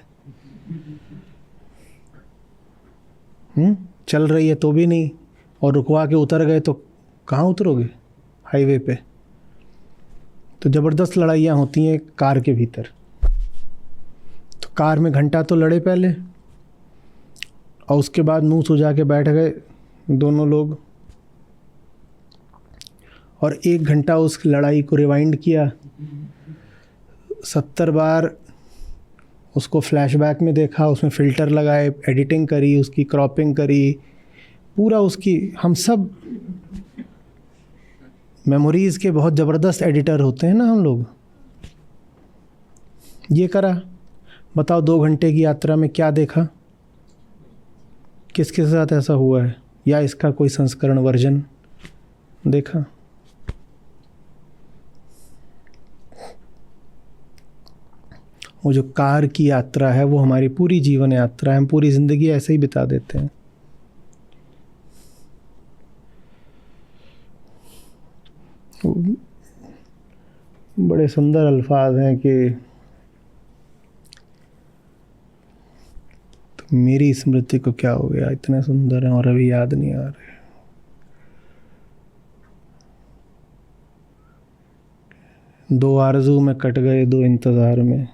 चल रही है तो भी नहीं, और रुकवा के उतर गए तो कहाँ उतरोगे? हाईवे पे। तो ज़बरदस्त लड़ाइयाँ होती हैं कार के भीतर। तो कार में घंटा तो लड़े पहले, और उसके बाद मुंह सुजा के बैठ गए दोनों लोग, और 1 घंटा उस लड़ाई को रिवाइंड किया, 70 बार उसको फ्लैशबैक में देखा, उसमें फ़िल्टर लगाए, एडिटिंग करी, उसकी क्रॉपिंग करी, पूरा उसकी, हम सब मेमोरीज़ के बहुत ज़बरदस्त एडिटर होते हैं ना हम लोग। ये करा, बताओ 2 घंटे की यात्रा में क्या देखा, किसके साथ ऐसा हुआ है, या इसका कोई संस्करण वर्जन देखा? वो जो कार की यात्रा है वो हमारी पूरी जीवन यात्रा है, हम पूरी ज़िंदगी ऐसे ही बिता देते हैं। बड़े सुंदर अल्फाज हैं कि तो मेरी स्मृति को क्या हो गया, इतने सुंदर हैं और अभी याद नहीं आ रहे। दो आरज़ू में कट गए, दो इंतज़ार में।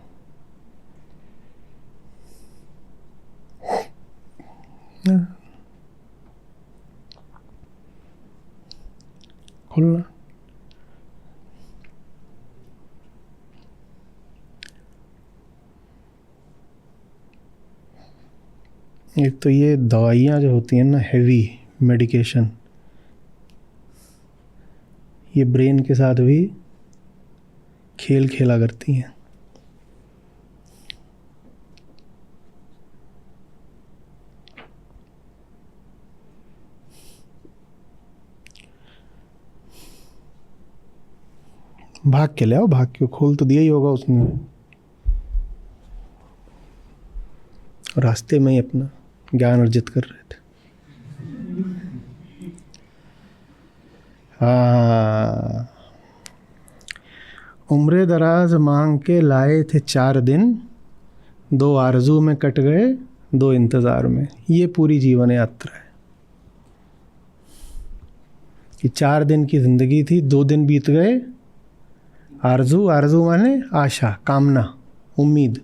खुलना। एक तो ये दवाइयाँ जो होती हैं ना, हैवी मेडिकेशन, ये ब्रेन के साथ भी खेल खेला करती हैं। भाग के ले आओ, भाग के खोल तो दिया ही होगा उसने, रास्ते में ही अपना ज्ञान अर्जित कर रहे थे। हाँ, उम्र दराज मांग के लाए थे 4 दिन, 2 आरज़ू में कट गए, 2 इंतज़ार में। ये पूरी जीवन यात्रा है कि 4 दिन की ज़िंदगी थी, 2 दिन बीत गए। आरज़ू, आरज़ू माने आशा, कामना, उम्मीद,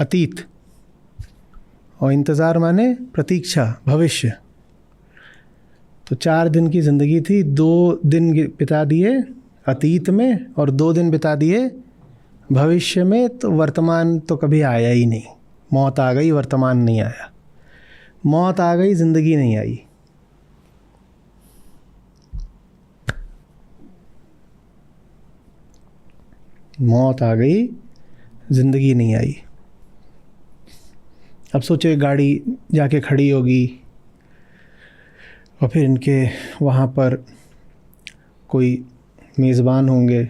अतीत, और इंतज़ार माने प्रतीक्षा, भविष्य। तो 4 दिन की ज़िंदगी थी, 2 दिन बिता दिए अतीत में और 2 दिन बिता दिए भविष्य में। तो वर्तमान तो कभी आया ही नहीं। मौत आ गई, वर्तमान नहीं आया। मौत आ गई, ज़िंदगी नहीं आई। मौत आ गई, ज़िंदगी नहीं आई। अब सोचो एक गाड़ी जाके खड़ी होगी और फिर इनके वहाँ पर कोई मेज़बान होंगे,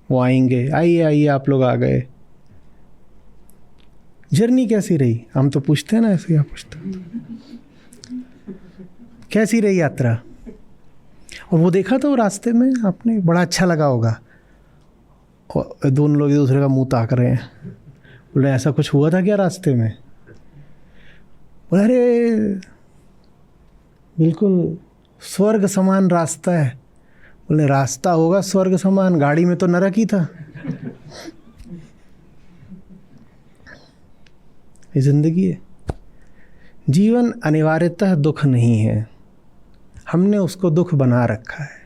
वो आएंगे, आइए आइए आप लोग आ गए। जर्नी कैसी रही? हम तो पूछते हैं ना, ऐसे क्या पूछते हैं, कैसी रही यात्रा? और वो देखा तो रास्ते में आपने, बड़ा अच्छा लगा होगा। और दोनों लोग एक दूसरे का मुंह ताक रहे हैं, बोले ऐसा कुछ हुआ था क्या रास्ते में? बोले अरे बिल्कुल स्वर्ग समान रास्ता है। बोले रास्ता होगा स्वर्ग समान, गाड़ी में तो नरक ही था। ये जिंदगी है। जीवन अनिवार्यतः दुख नहीं है, हमने उसको दुख बना रखा है।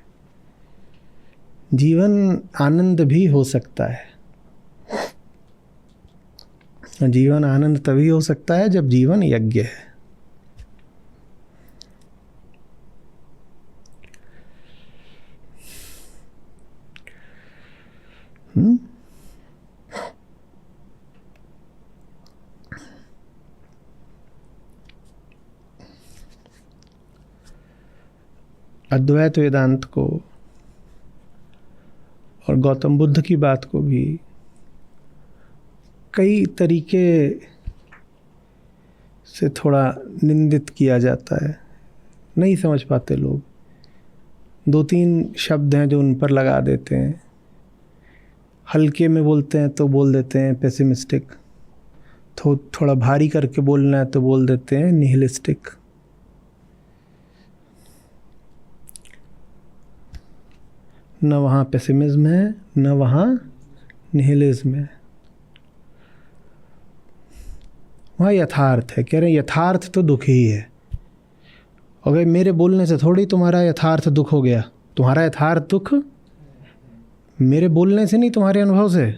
जीवन आनंद भी हो सकता है। जीवन आनंद तभी हो सकता है जब जीवन यज्ञ है। अद्वैत वेदांत को और गौतम बुद्ध की बात को भी कई तरीके से थोड़ा निंदित किया जाता है, नहीं समझ पाते लोग। 2-3 शब्द हैं जो उन पर लगा देते हैं, हल्के में बोलते हैं तो बोल देते हैं पेसिमिस्टिक, थोड़ा भारी करके बोलना है तो बोल देते हैं निहिलिस्टिक। न वहाँ पेसिमिज्म है, न वहाँ निहिलिज्म है, वहाँ यथार्थ है। कह रहे हैं यथार्थ तो दुख ही है। अगर मेरे बोलने से थोड़ी तुम्हारा यथार्थ दुख हो गया। तुम्हारा यथार्थ दुख मेरे बोलने से नहीं, तुम्हारे अनुभव से।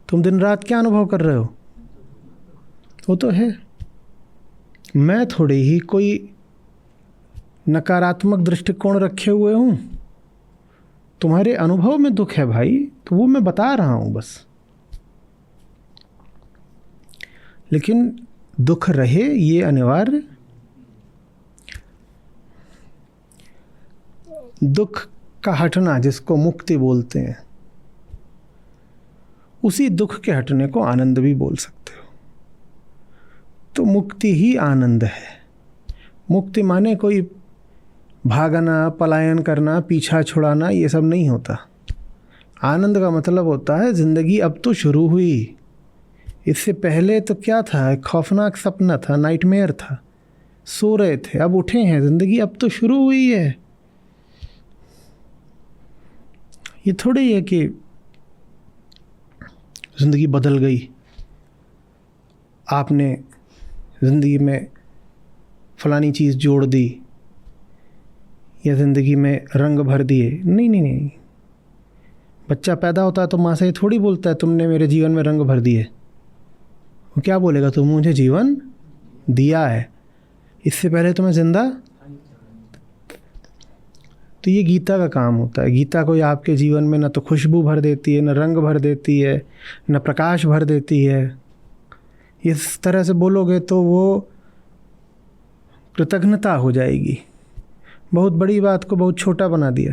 तुम दिन रात क्या अनुभव कर रहे हो, वो तो है। मैं थोड़ी ही कोई नकारात्मक दृष्टिकोण रखे हुए हूँ। तुम्हारे अनुभव में दुख है भाई, तो वो मैं बता रहा हूँ बस। लेकिन दुख रहे ये अनिवार्य। दुख का हटना जिसको मुक्ति बोलते हैं, उसी दुख के हटने को आनंद भी बोल सकते हो। तो मुक्ति ही आनंद है। मुक्ति माने कोई भागना, पलायन करना, पीछा छुड़ाना, ये सब नहीं होता। आनंद का मतलब होता है ज़िंदगी अब तो शुरू हुई। इससे पहले तो क्या था, खौफनाक सपना था, नाइटमेयर था, सो रहे थे, अब उठे हैं, ज़िंदगी अब तो शुरू हुई है। ये थोड़ी है कि ज़िंदगी बदल गई, आपने ज़िंदगी में फलानी चीज़ जोड़ दी या ज़िंदगी में रंग भर दिए। नहीं नहीं नहीं, बच्चा पैदा होता है तो माँ से ये थोड़ी बोलता है तुमने मेरे जीवन में रंग भर दिए। वो क्या बोलेगा, तुम मुझे जीवन दिया है, इससे पहले तो मैं जिंदा। तो ये गीता का काम होता है। गीता कोई आपके जीवन में न तो खुशबू भर देती है, न रंग भर देती है, न प्रकाश भर देती है। इस तरह से बोलोगे तो वो कृतज्ञता हो जाएगी। बहुत बड़ी बात को बहुत छोटा बना दिया।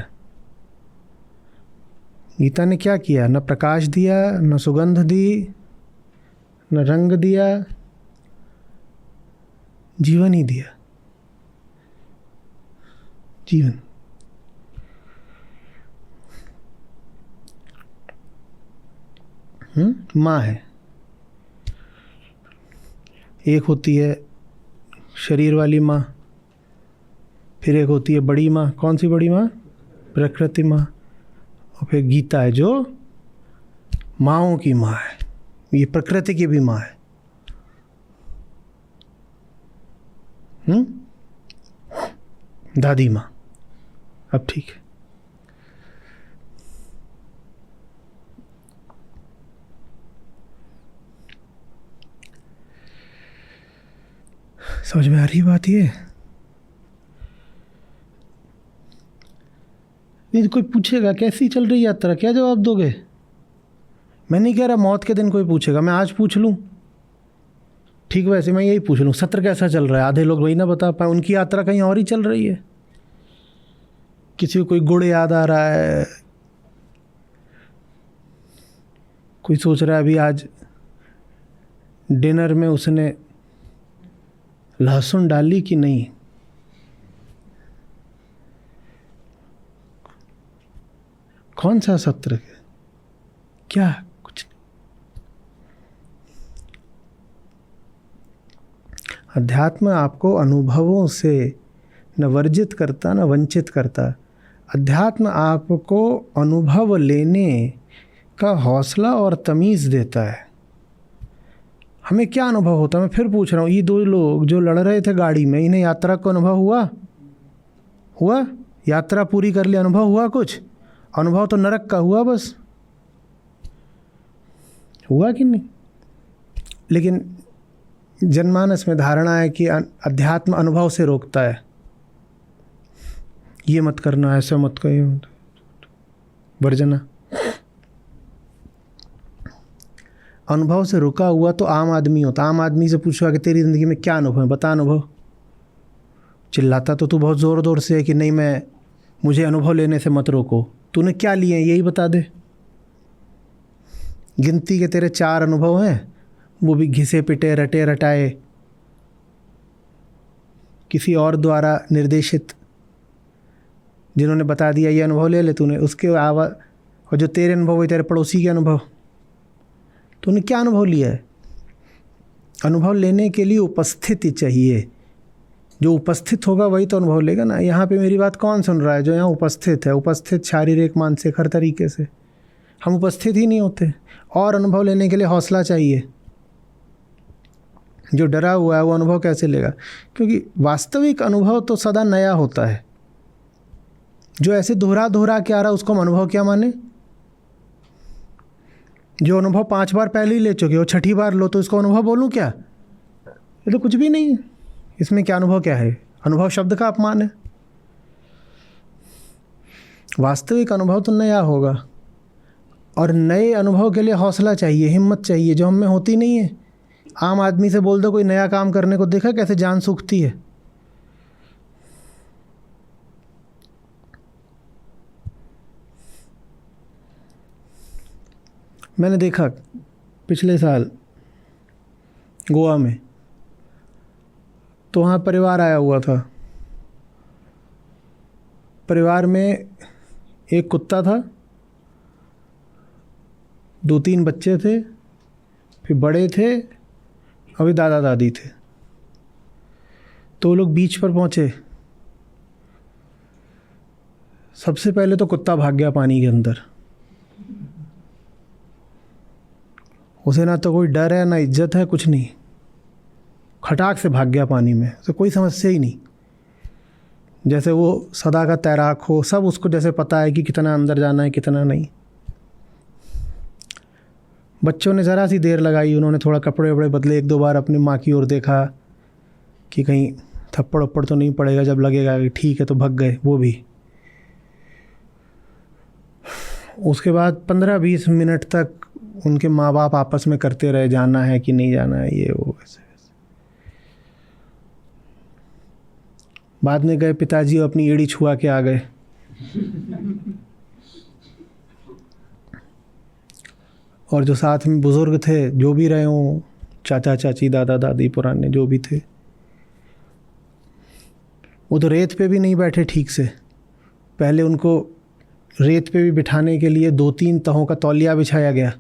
गीता ने क्या किया, न प्रकाश दिया, न सुगंध दी, न रंग दिया, जीवन ही दिया। जीवन। माँ है। एक होती है शरीर वाली माँ, फिर एक होती है बड़ी माँ। कौन सी बड़ी माँ? प्रकृति माँ। और फिर गीता है जो माँओं की माँ है, ये प्रकृति की भी माँ है। दादी माँ। अब ठीक है। समझ में आ रही बात ये? नहीं, कोई पूछेगा कैसी चल रही यात्रा, क्या जवाब दोगे? मैं नहीं कह रहा मौत के दिन कोई पूछेगा, मैं आज पूछ लूँ ठीक, वैसे मैं यही पूछ लूँ सत्र कैसा चल रहा है। आधे लोग वही ना बता पाए, उनकी यात्रा कहीं और ही चल रही है। किसी को कोई गुड़ याद आ रहा है, कोई सोच रहा है अभी आज डिनर में उसने लहसुन डाली कि नहीं। कौन सा सत्र है? क्या? कुछ नहीं। अध्यात्म आपको अनुभवों से न वर्जित करता न वंचित करता। अध्यात्म आपको अनुभव लेने का हौसला और तमीज़ देता है। हमें क्या अनुभव होता है? मैं फिर पूछ रहा हूँ, ये दो लोग जो लड़ रहे थे गाड़ी में, इन्हें यात्रा को अनुभव हुआ? यात्रा पूरी कर ली, अनुभव हुआ कुछ? अनुभव तो नरक का हुआ बस। हुआ कि नहीं? लेकिन जनमानस में धारणा है कि अध्यात्म अनुभव से रोकता है। ये मत करना, ऐसा मत कहिए, वर्जना। अनुभव से रुका हुआ तो आम आदमी होता। आम आदमी से पूछा कि तेरी ज़िंदगी में क्या अनुभव है, बता अनुभव। चिल्लाता तो तू बहुत ज़ोर से है कि नहीं, मुझे अनुभव लेने से मत रोको। तूने क्या लिए हैं यही बता दे। गिनती के तेरे 4 अनुभव हैं, वो भी घिसे पिटे रटे रटाए किसी और द्वारा निर्देशित, जिन्होंने बता दिया ये अनुभव ले ले तूने, उसके आवाज़। और जो तेरे अनुभव हुए तेरे पड़ोसी के अनुभव, तूने क्या अनुभव लिया है? अनुभव लेने के लिए उपस्थिति चाहिए। जो उपस्थित होगा वही तो अनुभव लेगा ना। यहाँ पे मेरी बात कौन सुन रहा है? जो यहाँ उपस्थित है। उपस्थित शारीरिक मानसिक हर तरीके से। हम उपस्थित ही नहीं होते। और अनुभव लेने के लिए हौसला चाहिए। जो डरा हुआ है वो अनुभव कैसे लेगा? क्योंकि वास्तविक अनुभव तो सदा नया होता है। जो ऐसे दोहरा के आ रहा है उसको हम अनुभव क्या माने? जो अनुभव 5 बार पहले ही ले चुके हो, 6ठी बार लो तो इसको अनुभव बोलूं क्या? ये तो कुछ भी नहीं है। इसमें क्या अनुभव क्या है? अनुभव शब्द का अपमान है। वास्तविक अनुभव तो नया होगा, और नए अनुभव के लिए हौसला चाहिए, हिम्मत चाहिए, जो हम में होती नहीं है। आम आदमी से बोल दो कोई नया काम करने को, देखा कैसे जान सूखती है। मैंने देखा पिछले साल गोवा में, तो वहाँ परिवार आया हुआ था। परिवार में एक कुत्ता था, 2-3 बच्चे थे, फिर बड़े थे, अभी दादा दादी थे। तो वो लोग बीच पर पहुँचे। सबसे पहले तो कुत्ता भाग गया पानी के अंदर। उसे ना तो कोई डर है, ना इज्जत है, कुछ नहीं, खटाक से भाग गया पानी में। तो कोई समस्या ही नहीं, जैसे वो सदा का तैराक हो, सब उसको जैसे पता है कि कितना अंदर जाना है कितना नहीं। बच्चों ने ज़रा सी देर लगाई, उन्होंने थोड़ा कपड़े वपड़े बदले, 1-2 बार अपनी माँ की ओर देखा कि कहीं थप्पड़ वप्पड़ तो नहीं पड़ेगा, जब लगेगा कि ठीक है तो भाग गए वो भी। उसके बाद 15-20 मिनट तक उनके माँ बाप आपस में करते रहे, जाना है कि नहीं जाना है, ये वो वैसे। बाद में गए पिताजी, अपनी एड़ी छुआ के आ गए। और जो साथ में बुज़ुर्ग थे, जो भी रहे हों, चाचा चाची दादा दादी पुराने जो भी थे, वो तो रेत पे भी नहीं बैठे ठीक से। पहले उनको रेत पे भी बिठाने के लिए 2-3 तहों का तौलिया बिछाया गया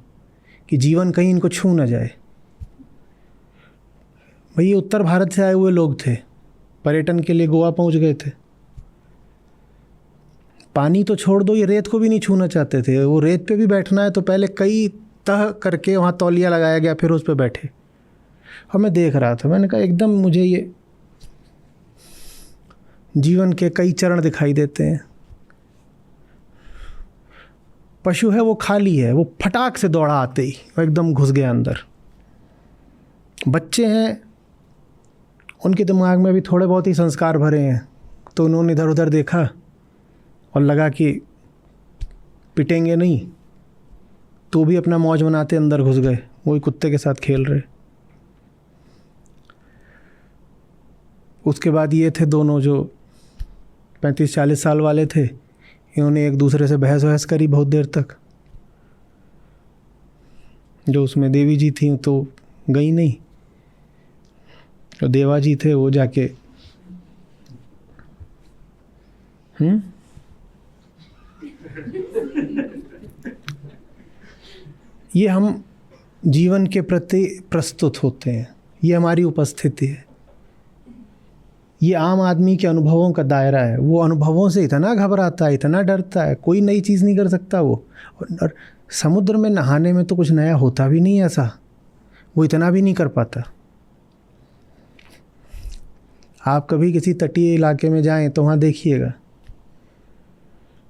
कि जीवन कहीं इनको छू ना जाए। भाई ये उत्तर भारत से आए हुए लोग थे, पर्यटन के लिए गोवा पहुंच गए थे। पानी तो छोड़ दो, ये रेत को भी नहीं छूना चाहते थे। वो रेत पे भी बैठना है तो पहले कई तह करके वहाँ तौलिया लगाया गया, फिर उस पे बैठे। और मैं देख रहा था, मैंने कहा एकदम मुझे ये जीवन के कई चरण दिखाई देते हैं। पशु है वो खाली है, वो फटाक से दौड़ा आते ही वो एकदम घुस गया अंदर। बच्चे हैं, उनके दिमाग में भी थोड़े बहुत ही संस्कार भरे हैं, तो उन्होंने इधर उधर देखा और लगा कि पिटेंगे नहीं, तो भी अपना मौज मनाते अंदर घुस गए, वही कुत्ते के साथ खेल रहे। उसके बाद ये थे दोनों जो 35-40 साल वाले थे, इन्होंने एक दूसरे से बहस वहस करी बहुत देर तक। जो उसमें देवी जी थी तो गई नहीं, तो देवा जी थे वो जाके ये हम जीवन के प्रति प्रस्तुत होते हैं, ये हमारी उपस्थिति है, ये आम आदमी के अनुभवों का दायरा है। वो अनुभवों से इतना घबराता है, इतना डरता है, कोई नई चीज़ नहीं कर सकता वो। और समुद्र में नहाने में तो कुछ नया होता भी नहीं ऐसा, वो इतना भी नहीं कर पाता। आप कभी किसी तटीय इलाके में जाएं तो वहाँ देखिएगा,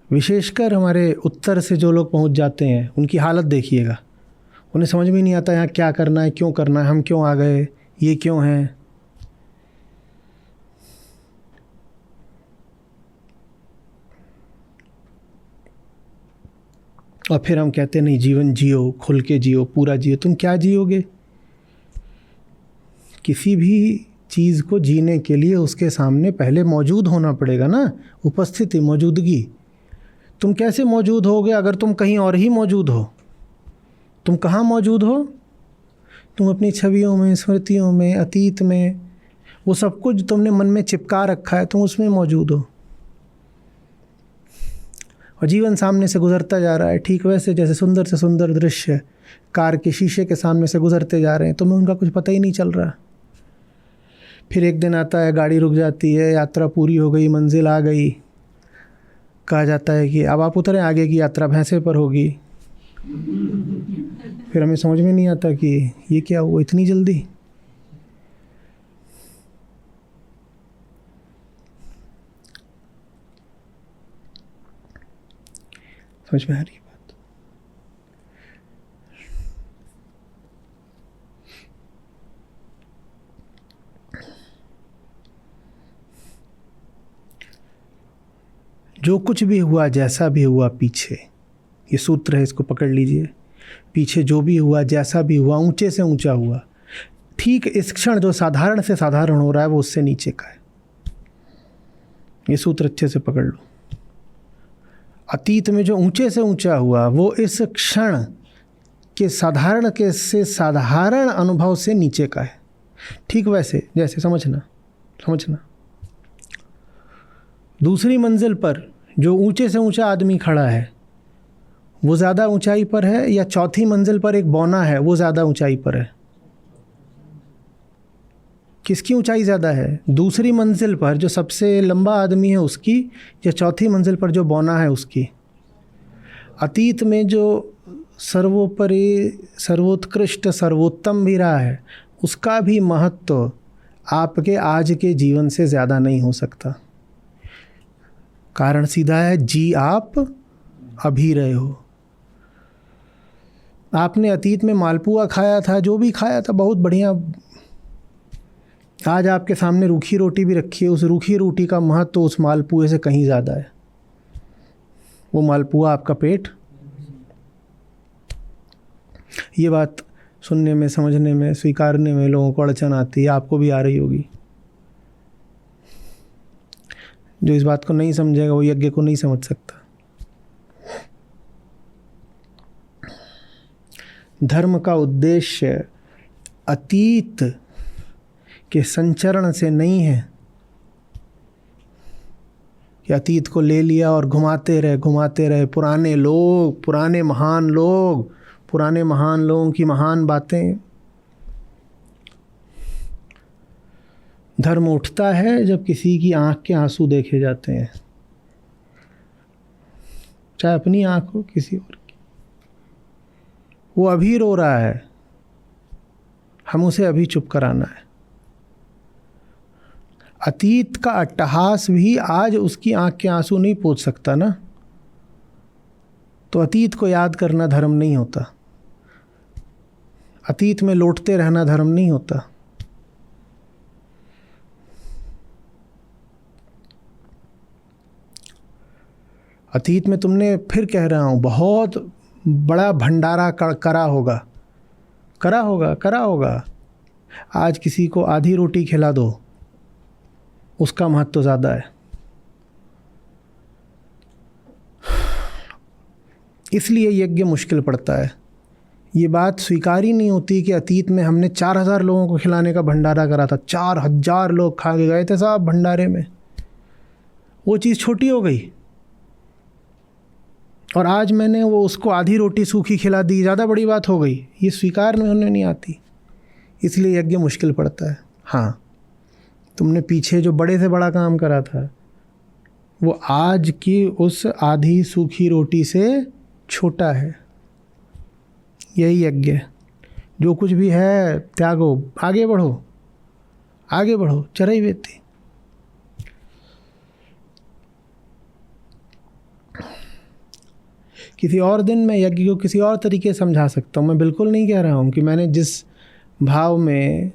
विशेषकर हमारे उत्तर से जो लोग पहुँच जाते हैं उनकी हालत देखिएगा। उन्हें समझ में नहीं आता यहाँ क्या करना है, क्यों करना है, हम क्यों आ गए, ये क्यों है। और फिर हम कहते नहीं जीवन जियो, खुल के जियो, पूरा जियो। तुम क्या जियोगे? किसी भी चीज़ को जीने के लिए उसके सामने पहले मौजूद होना पड़ेगा ना, उपस्थिति, मौजूदगी। तुम कैसे मौजूद होगे अगर तुम कहीं और ही मौजूद हो? तुम कहाँ मौजूद हो? तुम अपनी छवियों में, स्मृतियों में, अतीत में, वो सब कुछ तुमने मन में चिपका रखा है, तुम उसमें मौजूद हो। और जीवन सामने से गुजरता जा रहा है, ठीक वैसे जैसे सुंदर से सुंदर दृश्य कार के शीशे के सामने से गुजरते जा रहे हैं, तुम्हें उनका कुछ पता ही नहीं चल रहा। फिर एक दिन आता है, गाड़ी रुक जाती है, यात्रा पूरी हो गई, मंजिल आ गई, कहा जाता है कि अब आप उतरें, आगे की यात्रा भैंसे पर होगी। फिर हमें समझ में नहीं आता कि ये क्या हुआ इतनी जल्दी। समझ में आ रही बात? जो कुछ भी हुआ, जैसा भी हुआ पीछे, ये सूत्र है, इसको पकड़ लीजिए। पीछे जो भी हुआ, जैसा भी हुआ, ऊंचे से ऊंचा हुआ, ठीक इस क्षण जो साधारण से साधारण हो रहा है वो उससे नीचे का है। ये सूत्र अच्छे से पकड़ लो। अतीत में जो ऊंचे से ऊंचा हुआ वो इस क्षण के साधारण के से साधारण अनुभव से नीचे का है। ठीक वैसे जैसे समझना दूसरी मंजिल पर जो ऊंचे से ऊंचा आदमी खड़ा है वो ज़्यादा ऊंचाई पर है, या चौथी मंजिल पर एक बौना है वो ज़्यादा ऊंचाई पर है? किसकी ऊंचाई ज़्यादा है? दूसरी मंजिल पर जो सबसे लंबा आदमी है उसकी, या चौथी मंजिल पर जो बौना है उसकी? अतीत में जो सर्वोपरि, सर्वोत्कृष्ट, सर्वोत्तम भी रहा है उसका भी महत्व आपके आज के जीवन से ज़्यादा नहीं हो सकता। कारण सीधा है, जी आप अभी रहे हो। आपने अतीत में मालपुआ खाया था, जो भी खाया था बहुत बढ़िया, आज आपके सामने रूखी रोटी भी रखी है, उस रूखी रोटी का महत्व उस मालपुए से कहीं ज़्यादा है। वो मालपुआ आपका पेट, ये बात सुनने में, समझने में, स्वीकारने में लोगों को अड़चन आती है, आपको भी आ रही होगी। जो इस बात को नहीं समझेगा वो यज्ञ को नहीं समझ सकता। धर्म का उद्देश्य अतीत के संचरण से नहीं है कि अतीत को ले लिया और घुमाते रहे पुराने लोग, पुराने महान लोगों की महान बातें। धर्म उठता है जब किसी की आंख के आंसू देखे जाते हैं, चाहे अपनी आंख हो किसी और की। वो अभी रो रहा है, हम उसे अभी चुप कराना है। अतीत का अट्टहास भी आज उसकी आंख के आंसू नहीं पोंछ सकता ना, तो अतीत को याद करना धर्म नहीं होता। अतीत में लौटते रहना धर्म नहीं होता। अतीत में तुमने, फिर कह रहा हूँ, बहुत बड़ा भंडारा करा होगा। आज किसी को आधी रोटी खिला दो, उसका महत्व ज़्यादा है। इसलिए यज्ञ मुश्किल पड़ता है। ये बात स्वीकार ही नहीं होती कि अतीत में हमने 4000 लोगों को खिलाने का भंडारा करा था, 4000 लोग खा के गए थे साहब भंडारे में। वो चीज़ छोटी हो गई और आज मैंने वो उसको आधी रोटी सूखी खिला दी, ज़्यादा बड़ी बात हो गई। ये स्वीकार में होने नहीं आती, इसलिए यज्ञ मुश्किल पड़ता है। हाँ, तुमने पीछे जो बड़े से बड़ा काम करा था वो आज की उस आधी सूखी रोटी से छोटा है। यही यज्ञ है। जो कुछ भी है त्यागो, आगे बढ़ो, चरई वेती। किसी और दिन मैं यज्ञ को किसी और तरीके से समझा सकता हूँ। मैं बिल्कुल नहीं कह रहा हूँ कि मैंने जिस भाव में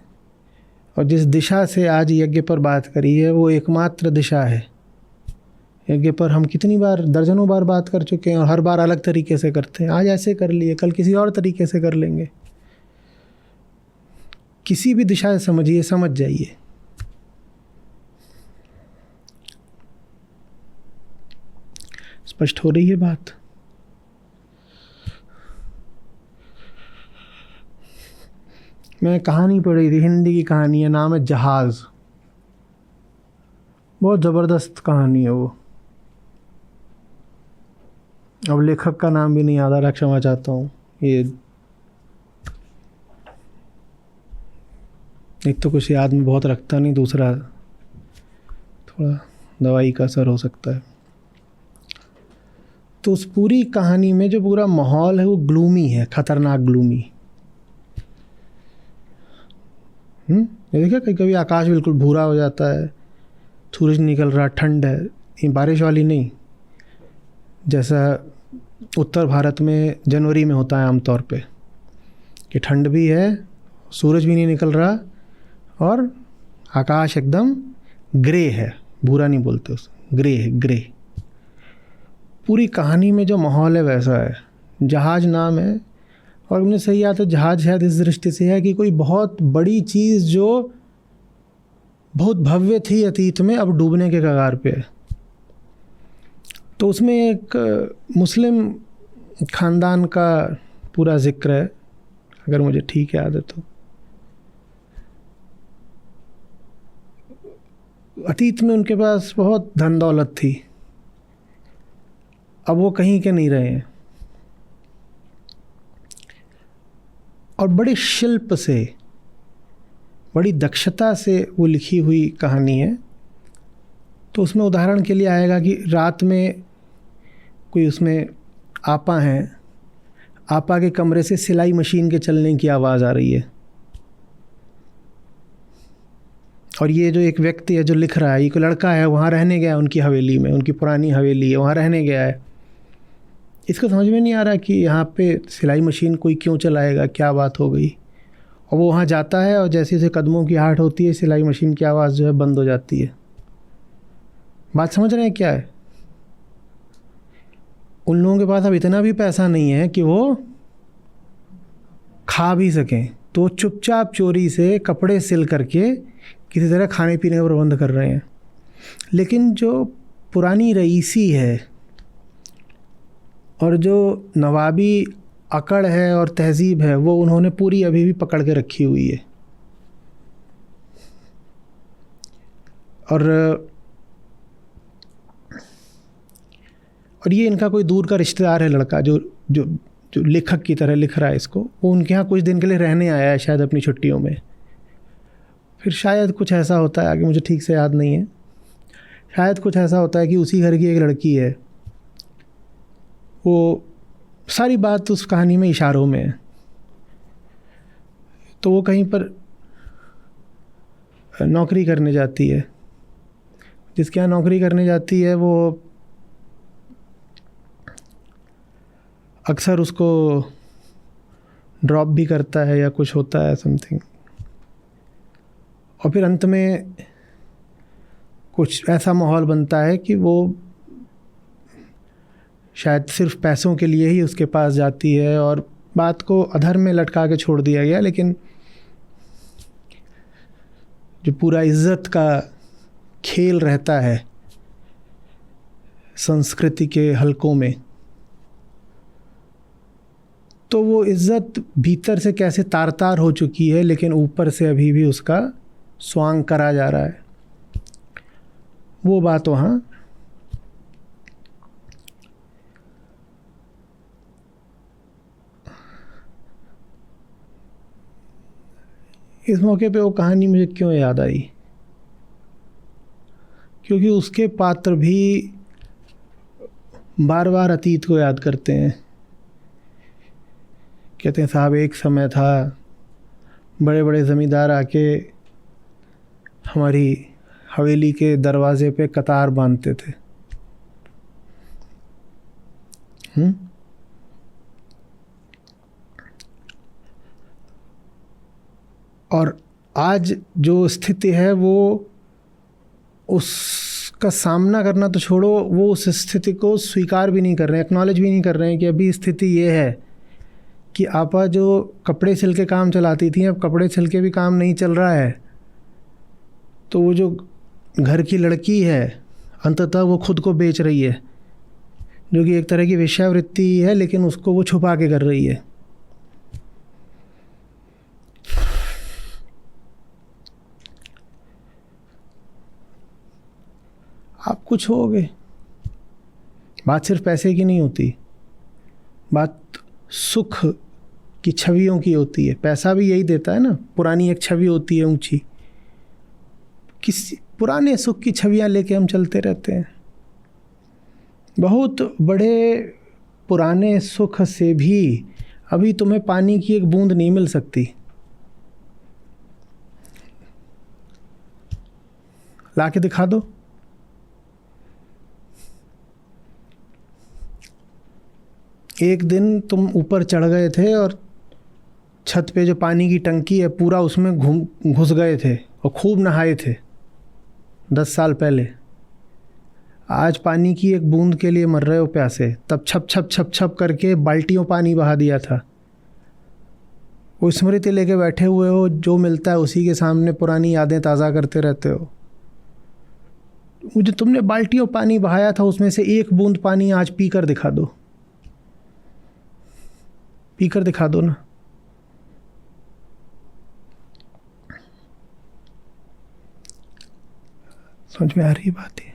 और जिस दिशा से आज यज्ञ पर बात करी है वो एकमात्र दिशा है। यज्ञ पर हम कितनी बार, दर्जनों बार बात कर चुके हैं और हर बार अलग तरीके से करते हैं। आज ऐसे कर लिए, कल किसी और तरीके से कर लेंगे। किसी भी दिशा से समझिए, समझ जाइए। स्पष्ट हो रही है बात? मैंने कहानी पढ़ी थी, हिंदी की कहानी है, नाम है जहाज़। बहुत ज़बरदस्त कहानी है वो। अब लेखक का नाम भी नहीं याद आ रहा, क्षमा चाहता हूँ। ये एक तो कुछ याद में बहुत रखता नहीं, दूसरा थोड़ा दवाई का असर हो सकता है। तो उस पूरी कहानी में जो पूरा माहौल है वो ग्लूमी है, खतरनाक ग्लूमी। ये देखा, कभी कभी आकाश बिल्कुल भूरा हो जाता है, सूरज निकल रहा, ठंड है, ये बारिश वाली नहीं, जैसा उत्तर भारत में जनवरी में होता है आमतौर पे कि ठंड भी है, सूरज भी नहीं निकल रहा और आकाश एकदम ग्रे है। भूरा नहीं बोलते उसे, ग्रे है, ग्रे। पूरी कहानी में जो माहौल है वैसा है। जहाज नाम है, और मुझे सही याद है जहाज शायद इस दृष्टि से है कि कोई बहुत बड़ी चीज़ जो बहुत भव्य थी अतीत में, अब डूबने के कगार पे है। तो उसमें एक मुस्लिम ख़ानदान का पूरा ज़िक्र है, अगर मुझे ठीक याद है तो। अतीत में उनके पास बहुत धन दौलत थी, अब वो कहीं के नहीं रहे हैं। और बड़े शिल्प से, बड़ी दक्षता से वो लिखी हुई कहानी है। तो उसमें उदाहरण के लिए आएगा कि रात में कोई उसमें आपा हैं, आपा के कमरे से सिलाई मशीन के चलने की आवाज़ आ रही है, और ये जो एक व्यक्ति है जो लिख रहा है, ये कोई लड़का है, वहाँ रहने गया है उनकी हवेली में, उनकी पुरानी हवेली है, वहाँ रहने गया है। इसको समझ में नहीं आ रहा कि यहाँ पे सिलाई मशीन कोई क्यों चलाएगा, क्या बात हो गई। और वो वहाँ जाता है और जैसे जैसे कदमों की आहट होती है, सिलाई मशीन की आवाज़ जो है बंद हो जाती है। बात समझ रहे हैं क्या है? उन लोगों के पास अब इतना भी पैसा नहीं है कि वो खा भी सकें, तो चुपचाप चोरी से कपड़े सिल करके किसी तरह खाने पीने का प्रबंध कर रहे हैं। लेकिन जो पुरानी रईसी है और जो नवाबी अकड़ है और तहज़ीब है, वो उन्होंने पूरी अभी भी पकड़ के रखी हुई है। और ये इनका कोई दूर का रिश्तेदार है लड़का, जो जो जो लेखक की तरह लिख रहा है इसको, वो उनके यहाँ कुछ दिन के लिए रहने आया है शायद अपनी छुट्टियों में। फिर शायद कुछ ऐसा होता है, आगे मुझे ठीक से याद नहीं है, शायद कुछ ऐसा होता है कि उसी घर की एक लड़की है, वो सारी बात उस कहानी में इशारों में है। तो वो कहीं पर नौकरी करने जाती है, जिसके यहाँ नौकरी करने जाती है वो अक्सर उसको ड्रॉप भी करता है या कुछ होता है समथिंग। और फिर अंत में कुछ ऐसा माहौल बनता है कि वो शायद सिर्फ पैसों के लिए ही उसके पास जाती है, और बात को अधर में लटका के छोड़ दिया गया। लेकिन जो पूरा इज़्ज़त का खेल रहता है संस्कृति के हलकों में, तो वो इज़्ज़त भीतर से कैसे तार तार हो चुकी है, लेकिन ऊपर से अभी भी उसका स्वांग करा जा रहा है, वो बात वहाँ इस मौके पे वो कहानी मुझे क्यों याद आई, क्योंकि उसके पात्र भी बार बार अतीत को याद करते हैं। कहते हैं साहब एक समय था, बड़े बड़े ज़मींदार आके हमारी हवेली के दरवाजे पे कतार बांधते थे। और आज जो स्थिति है वो उसका सामना करना तो छोड़ो, वो उस स्थिति को स्वीकार भी नहीं कर रहे हैं, एक्नॉलेज भी नहीं कर रहे हैं कि अभी स्थिति ये है कि आपा जो कपड़े सिल के काम चलाती थी, अब कपड़े सिल के भी काम नहीं चल रहा है। तो वो जो घर की लड़की है अंततः वो खुद को बेच रही है, जो कि एक तरह की वेश्यावृत्ति है, लेकिन उसको वो छुपा के कर रही है। आप कुछ होगे, बात सिर्फ पैसे की नहीं होती, बात सुख की छवियों की होती है। पैसा भी यही देता है ना, पुरानी एक छवि होती है ऊंची, किसी पुराने सुख की छवियां लेके हम चलते रहते हैं। बहुत बड़े पुराने सुख से भी अभी तुम्हें पानी की एक बूंद नहीं मिल सकती। ला के दिखा दो। एक दिन तुम ऊपर चढ़ गए थे और छत पे जो पानी की टंकी है पूरा उसमें घुस गए थे और खूब नहाए थे 10 साल पहले। आज पानी की एक बूंद के लिए मर रहे हो प्यासे, तब छप छप छप छप करके बाल्टियों पानी बहा दिया था। वो स्मृति लेके बैठे हुए हो, जो मिलता है उसी के सामने पुरानी यादें ताज़ा करते रहते हो। मुझे तुमने बाल्टियों पानी बहाया था, उसमें से एक बूंद पानी आज पीकर दिखा दो, पीकर दिखा दो ना। समझ में आ रही बात है?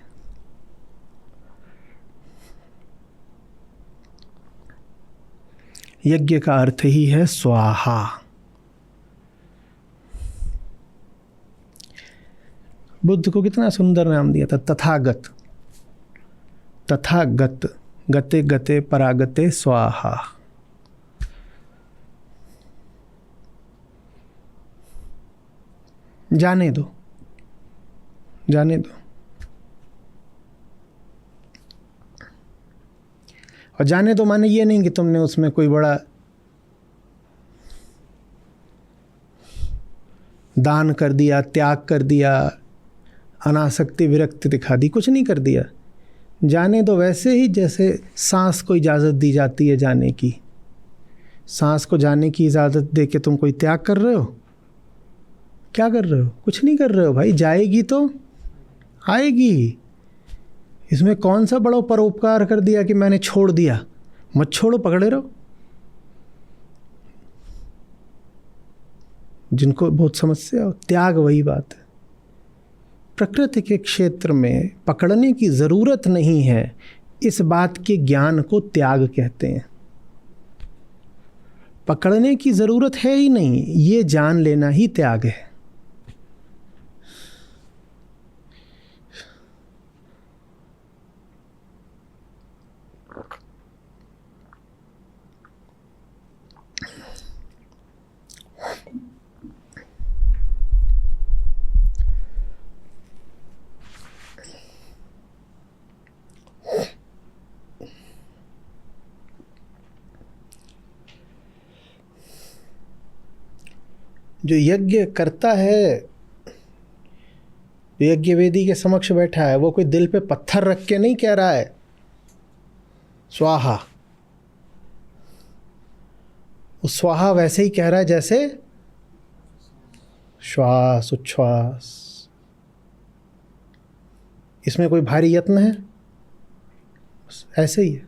यज्ञ का अर्थ ही है स्वाहा। बुद्ध को कितना सुंदर नाम दिया था, तथागत। तथागत, गते गते परागते स्वाहा। जाने दो, जाने दो। और जाने दो माने ये नहीं कि तुमने उसमें कोई बड़ा दान कर दिया, त्याग कर दिया, अनासक्ति विरक्ति दिखा दी, कुछ नहीं कर दिया। जाने दो वैसे ही जैसे सांस को इजाज़त दी जाती है जाने की। सांस को जाने की इजाज़त दे के तुम कोई त्याग कर रहे हो? क्या कर रहे हो? कुछ नहीं कर रहे हो भाई। जाएगी तो आएगी। इसमें कौन सा बड़ा परोपकार कर दिया कि मैंने छोड़ दिया? मत छोड़ो, पकड़े रहो। जिनको बहुत समस्या हो, त्याग वही बात है। प्रकृति के क्षेत्र में पकड़ने की ज़रूरत नहीं है, इस बात के ज्ञान को त्याग कहते हैं। पकड़ने की ज़रूरत है ही नहीं, ये जान लेना ही त्याग है। जो यज्ञ करता है, यज्ञ वेदी के समक्ष बैठा है, वो कोई दिल पे पत्थर रख के नहीं कह रहा है स्वाहा। वो स्वाहा वैसे ही कह रहा है जैसे श्वास उच्छ्वास। इसमें कोई भारी यत्न है? ऐसे ही है।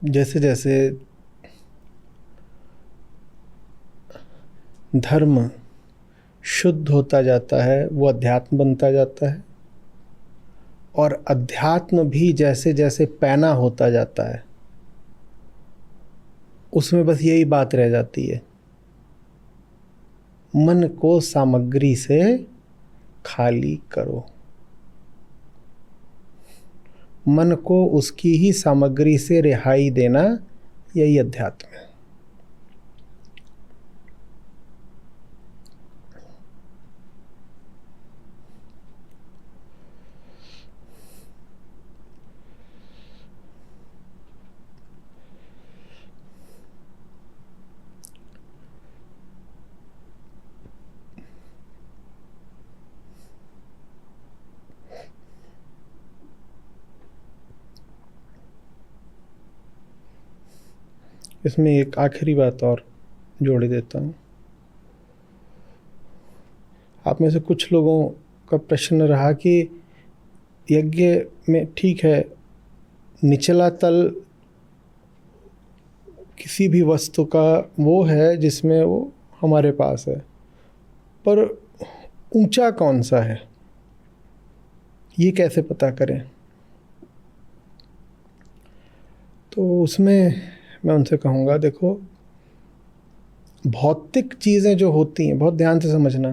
जैसे जैसे धर्म शुद्ध होता जाता है, वो अध्यात्म बनता जाता है। और अध्यात्म भी जैसे जैसे पैना होता जाता है, उसमें बस यही बात रह जाती है, मन को सामग्री से खाली करो। मन को उसकी ही सामग्री से रिहाई देना, यही अध्यात्म है। इसमें एक आखिरी बात और जोड़ देता हूँ। आप में से कुछ लोगों का प्रश्न रहा कि यज्ञ में ठीक है, निचला तल किसी भी वस्तु का वो है जिसमें वो हमारे पास है, पर ऊंचा कौन सा है ये कैसे पता करें? तो उसमें मैं उनसे कहूँगा, देखो, भौतिक चीज़ें जो होती हैं, बहुत ध्यान से समझना,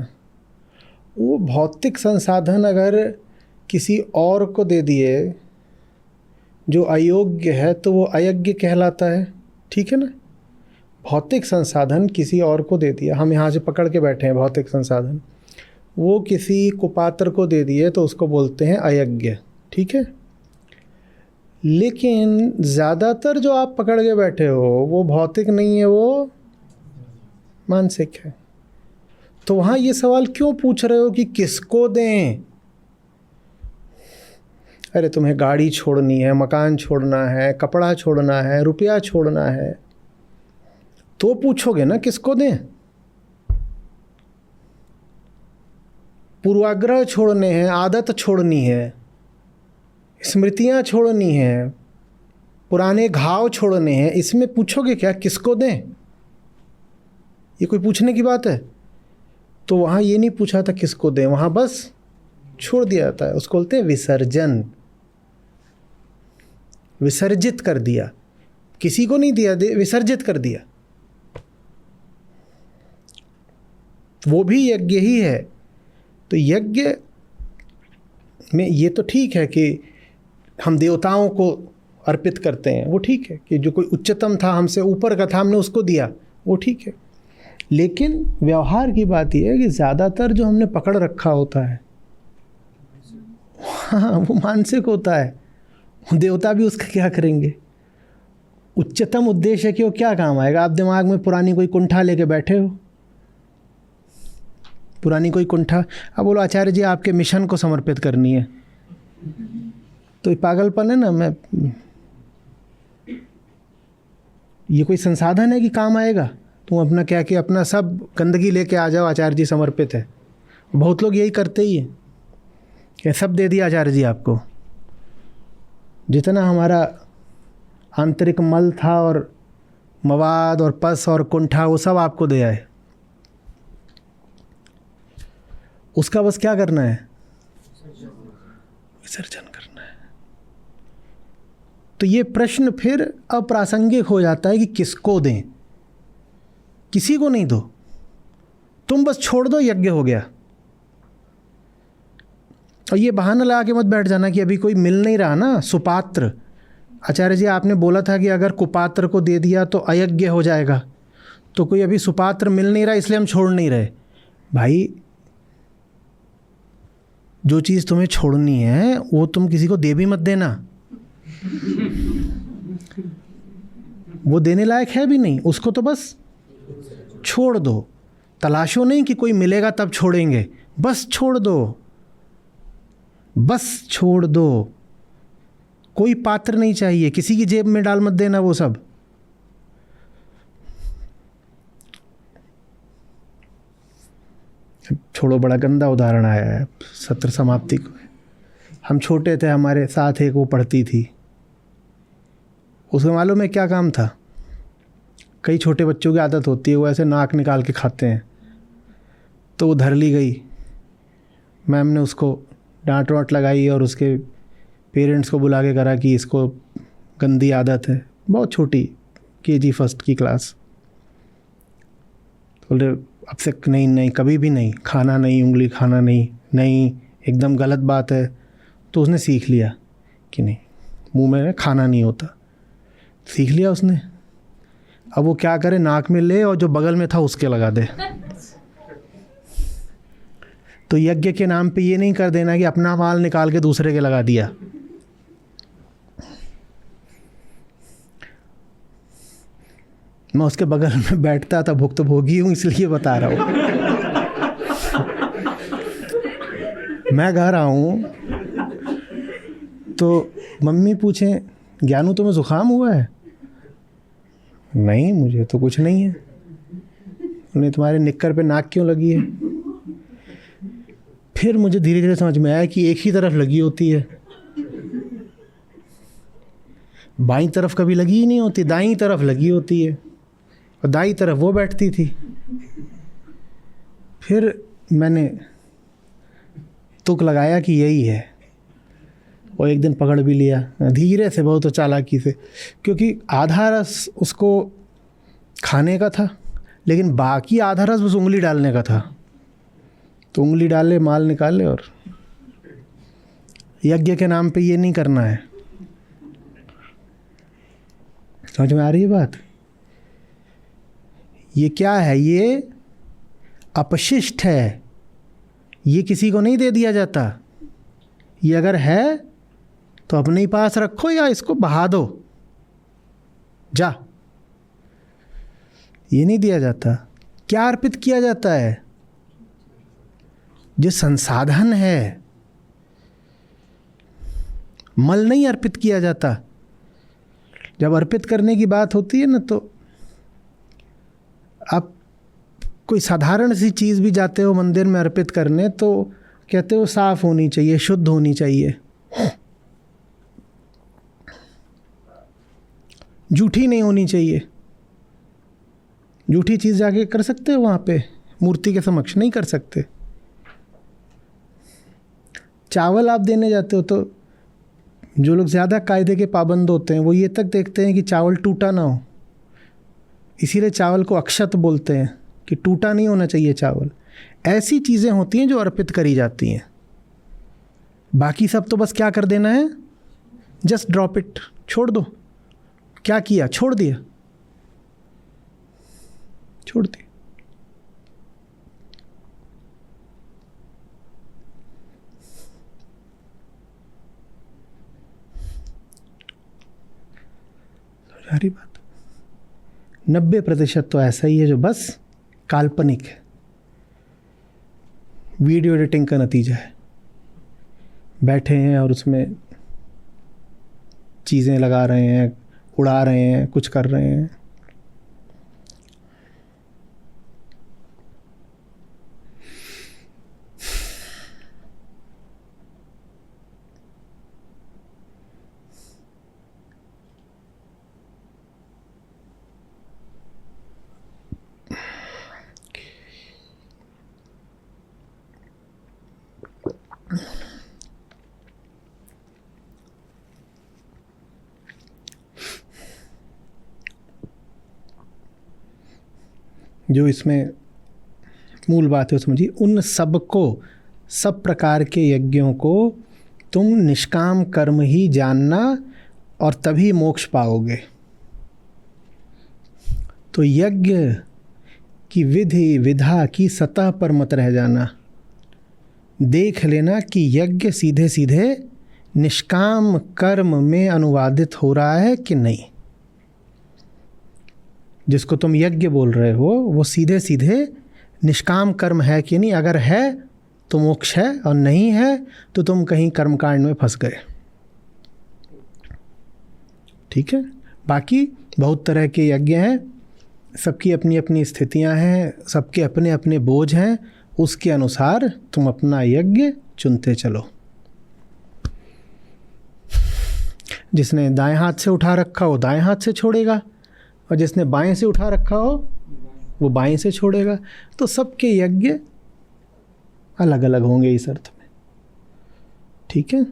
वो भौतिक संसाधन अगर किसी और को दे दिए जो अयोग्य है तो वो अयज्ञ कहलाता है, ठीक है ना। भौतिक संसाधन किसी और को दे दिया, हम यहाँ से पकड़ के बैठे हैं भौतिक संसाधन, वो किसी कुपात्र को दे दिए तो उसको बोलते हैं अयज्ञ, ठीक है। लेकिन ज़्यादातर जो आप पकड़ के बैठे हो वो भौतिक नहीं है, वो मानसिक है। तो वहाँ ये सवाल क्यों पूछ रहे हो कि किसको दें? अरे तुम्हें गाड़ी छोड़नी है, मकान छोड़ना है, कपड़ा छोड़ना है, रुपया छोड़ना है, तो पूछोगे ना किसको दें। पूर्वाग्रह छोड़ने हैं, आदत छोड़नी है, स्मृतियाँ छोड़नी है, पुराने घाव छोड़ने हैं, इसमें पूछोगे क्या किसको दें? ये कोई पूछने की बात है? तो वहाँ ये नहीं पूछा था किसको दें, वहाँ बस छोड़ दिया जाता है, उसको बोलते हैं विसर्जन। विसर्जित कर दिया, किसी को नहीं दिया, विसर्जित कर दिया। वो भी यज्ञ ही है। तो यज्ञ में ये तो ठीक है कि हम देवताओं को अर्पित करते हैं, वो ठीक है कि जो कोई उच्चतम था, हमसे ऊपर का था, हमने उसको दिया, वो ठीक है। लेकिन व्यवहार की बात यह है कि ज़्यादातर जो हमने पकड़ रखा होता है हाँ वो मानसिक होता है। देवता भी उसका क्या करेंगे? उच्चतम उद्देश्य है कि वो क्या काम आएगा? आप दिमाग में पुरानी कोई कुंठा लेके बैठे हो, पुरानी कोई कुंठा, अब बोलो आचार्य जी आपके मिशन को समर्पित करनी है, तो ये पागलपन है ना। ये कोई संसाधन है कि काम आएगा? तुम अपना क्या कि अपना सब गंदगी लेके आ जाओ, आचार्य जी समर्पित है। बहुत लोग यही करते ही हैं कि सब दे दिया आचार्य जी आपको, जितना हमारा आंतरिक मल था और मवाद और पस और कुंठा वो सब आपको दिया है, उसका बस क्या करना है? विसर्जन करना है। तो ये प्रश्न फिर अप्रासंगिक हो जाता है कि किसको दें। किसी को नहीं दो, तुम बस छोड़ दो, यज्ञ हो गया। और ये बहाना लगा के मत बैठ जाना कि अभी कोई मिल नहीं रहा ना सुपात्र। आचार्य जी आपने बोला था कि अगर कुपात्र को दे दिया तो अयज्ञ हो जाएगा, तो कोई अभी सुपात्र मिल नहीं रहा इसलिए हम छोड़ नहीं रहे। भाई जो चीज़ तुम्हें छोड़नी है वो तुम किसी को दे भी मत देना, वो देने लायक है भी नहीं, उसको तो बस छोड़ दो। तलाशो नहीं कि कोई मिलेगा तब छोड़ेंगे, बस छोड़ दो, बस छोड़ दो। कोई पात्र नहीं चाहिए, किसी की जेब में डाल मत देना वो सब। छोड़ो, बड़ा गंदा उदाहरण आया है सत्र समाप्ति को। हम छोटे थे, हमारे साथ एक वो पढ़ती थी, उसको मालूम है क्या काम था? कई छोटे बच्चों की आदत होती है, वो ऐसे नाक निकाल के खाते हैं, तो वो धर ली गई। मैम ने उसको डांट वाट लगाई और उसके पेरेंट्स को बुला के करा कि इसको गंदी आदत है। बहुत छोटी, केजी फर्स्ट की क्लास। तो बोले अब से नहीं नहीं, कभी भी नहीं खाना, नहीं उंगली खाना, नहीं नहीं, एकदम गलत बात है। तो उसने सीख लिया कि नहीं, मुंह में खाना नहीं होता, सीख लिया उसने। अब वो क्या करे, नाक में ले और जो बगल में था उसके लगा दे। तो यज्ञ के नाम पे ये नहीं कर देना कि अपना माल निकाल के दूसरे के लगा दिया। मैं उसके बगल में बैठता था, भुक्तभोगी हूँ इसलिए बता रहा हूँ। मैं घर आऊँ तो मम्मी पूछें ज्ञानू तुम्हें जुकाम हुआ है? नहीं मुझे तो कुछ नहीं है। उन्हें तुम्हारे निक्कर पे नाक क्यों लगी है? फिर मुझे धीरे धीरे समझ में आया कि एक ही तरफ लगी होती है, बाईं तरफ कभी लगी ही नहीं होती, दाईं तरफ लगी होती है, और दाईं तरफ वो बैठती थी। फिर मैंने तुक लगाया कि यही है, और एक दिन पकड़ भी लिया धीरे से, बहुत चालाकी से, क्योंकि आधा रस उसको खाने का था लेकिन बाकी आधा रस बस उंगली डालने का था। तो उंगली डाले, माल निकाले। और यज्ञ के नाम पे ये नहीं करना है। समझ में आ रही है बात? ये क्या है? ये अपशिष्ट है, ये किसी को नहीं दे दिया जाता। ये अगर है तो अपने ही पास रखो या इसको बहा दो, जा। ये नहीं दिया जाता। क्या अर्पित किया जाता है? जो संसाधन है। मल नहीं अर्पित किया जाता। जब अर्पित करने की बात होती है ना, तो आप कोई साधारण सी चीज़ भी जाते हो मंदिर में अर्पित करने, तो कहते हो साफ होनी चाहिए, शुद्ध होनी चाहिए, जूठी नहीं होनी चाहिए। जूठी चीज़ जाके कर सकते हो वहाँ पे? मूर्ति के समक्ष नहीं कर सकते। चावल आप देने जाते हो तो जो लोग ज़्यादा कायदे के पाबंद होते हैं वो ये तक देखते हैं कि चावल टूटा ना हो। इसीलिए चावल को अक्षत बोलते हैं कि टूटा नहीं होना चाहिए चावल। ऐसी चीज़ें होती हैं जो अर्पित करी जाती हैं। बाकी सब तो बस क्या कर देना है, जस्ट ड्रॉप इट, छोड़ दो। क्या किया? छोड़ दिया, छोड़ दिया। सारी बात 90% तो ऐसा ही है जो बस काल्पनिक है, वीडियो एडिटिंग का नतीजा है। बैठे हैं और उसमें चीज़ें लगा रहे हैं, उड़ा रहे हैं, कुछ कर रहे हैं। जो इसमें मूल बात है समझिए, उन सबको, सब प्रकार के यज्ञों को तुम निष्काम कर्म ही जानना और तभी मोक्ष पाओगे। तो यज्ञ की विधि विधा की सतह पर मत रह जाना। देख लेना कि यज्ञ सीधे सीधे निष्काम कर्म में अनुवादित हो रहा है कि नहीं। जिसको तुम यज्ञ बोल रहे हो वो सीधे सीधे निष्काम कर्म है कि नहीं। अगर है तो मोक्ष है, और नहीं है तो तुम कहीं कर्मकांड में फंस गए। ठीक है। बाकी बहुत तरह के यज्ञ हैं, सबकी अपनी अपनी स्थितियां हैं, सबके अपने अपने बोझ हैं। उसके अनुसार तुम अपना यज्ञ चुनते चलो। जिसने दाएं हाथ से उठा रखा हो दाएं हाथ से छोड़ेगा, और जिसने बाएं से उठा रखा हो वो बाएं से छोड़ेगा। तो सबके यज्ञ अलग अलग होंगे इस अर्थ में। ठीक है।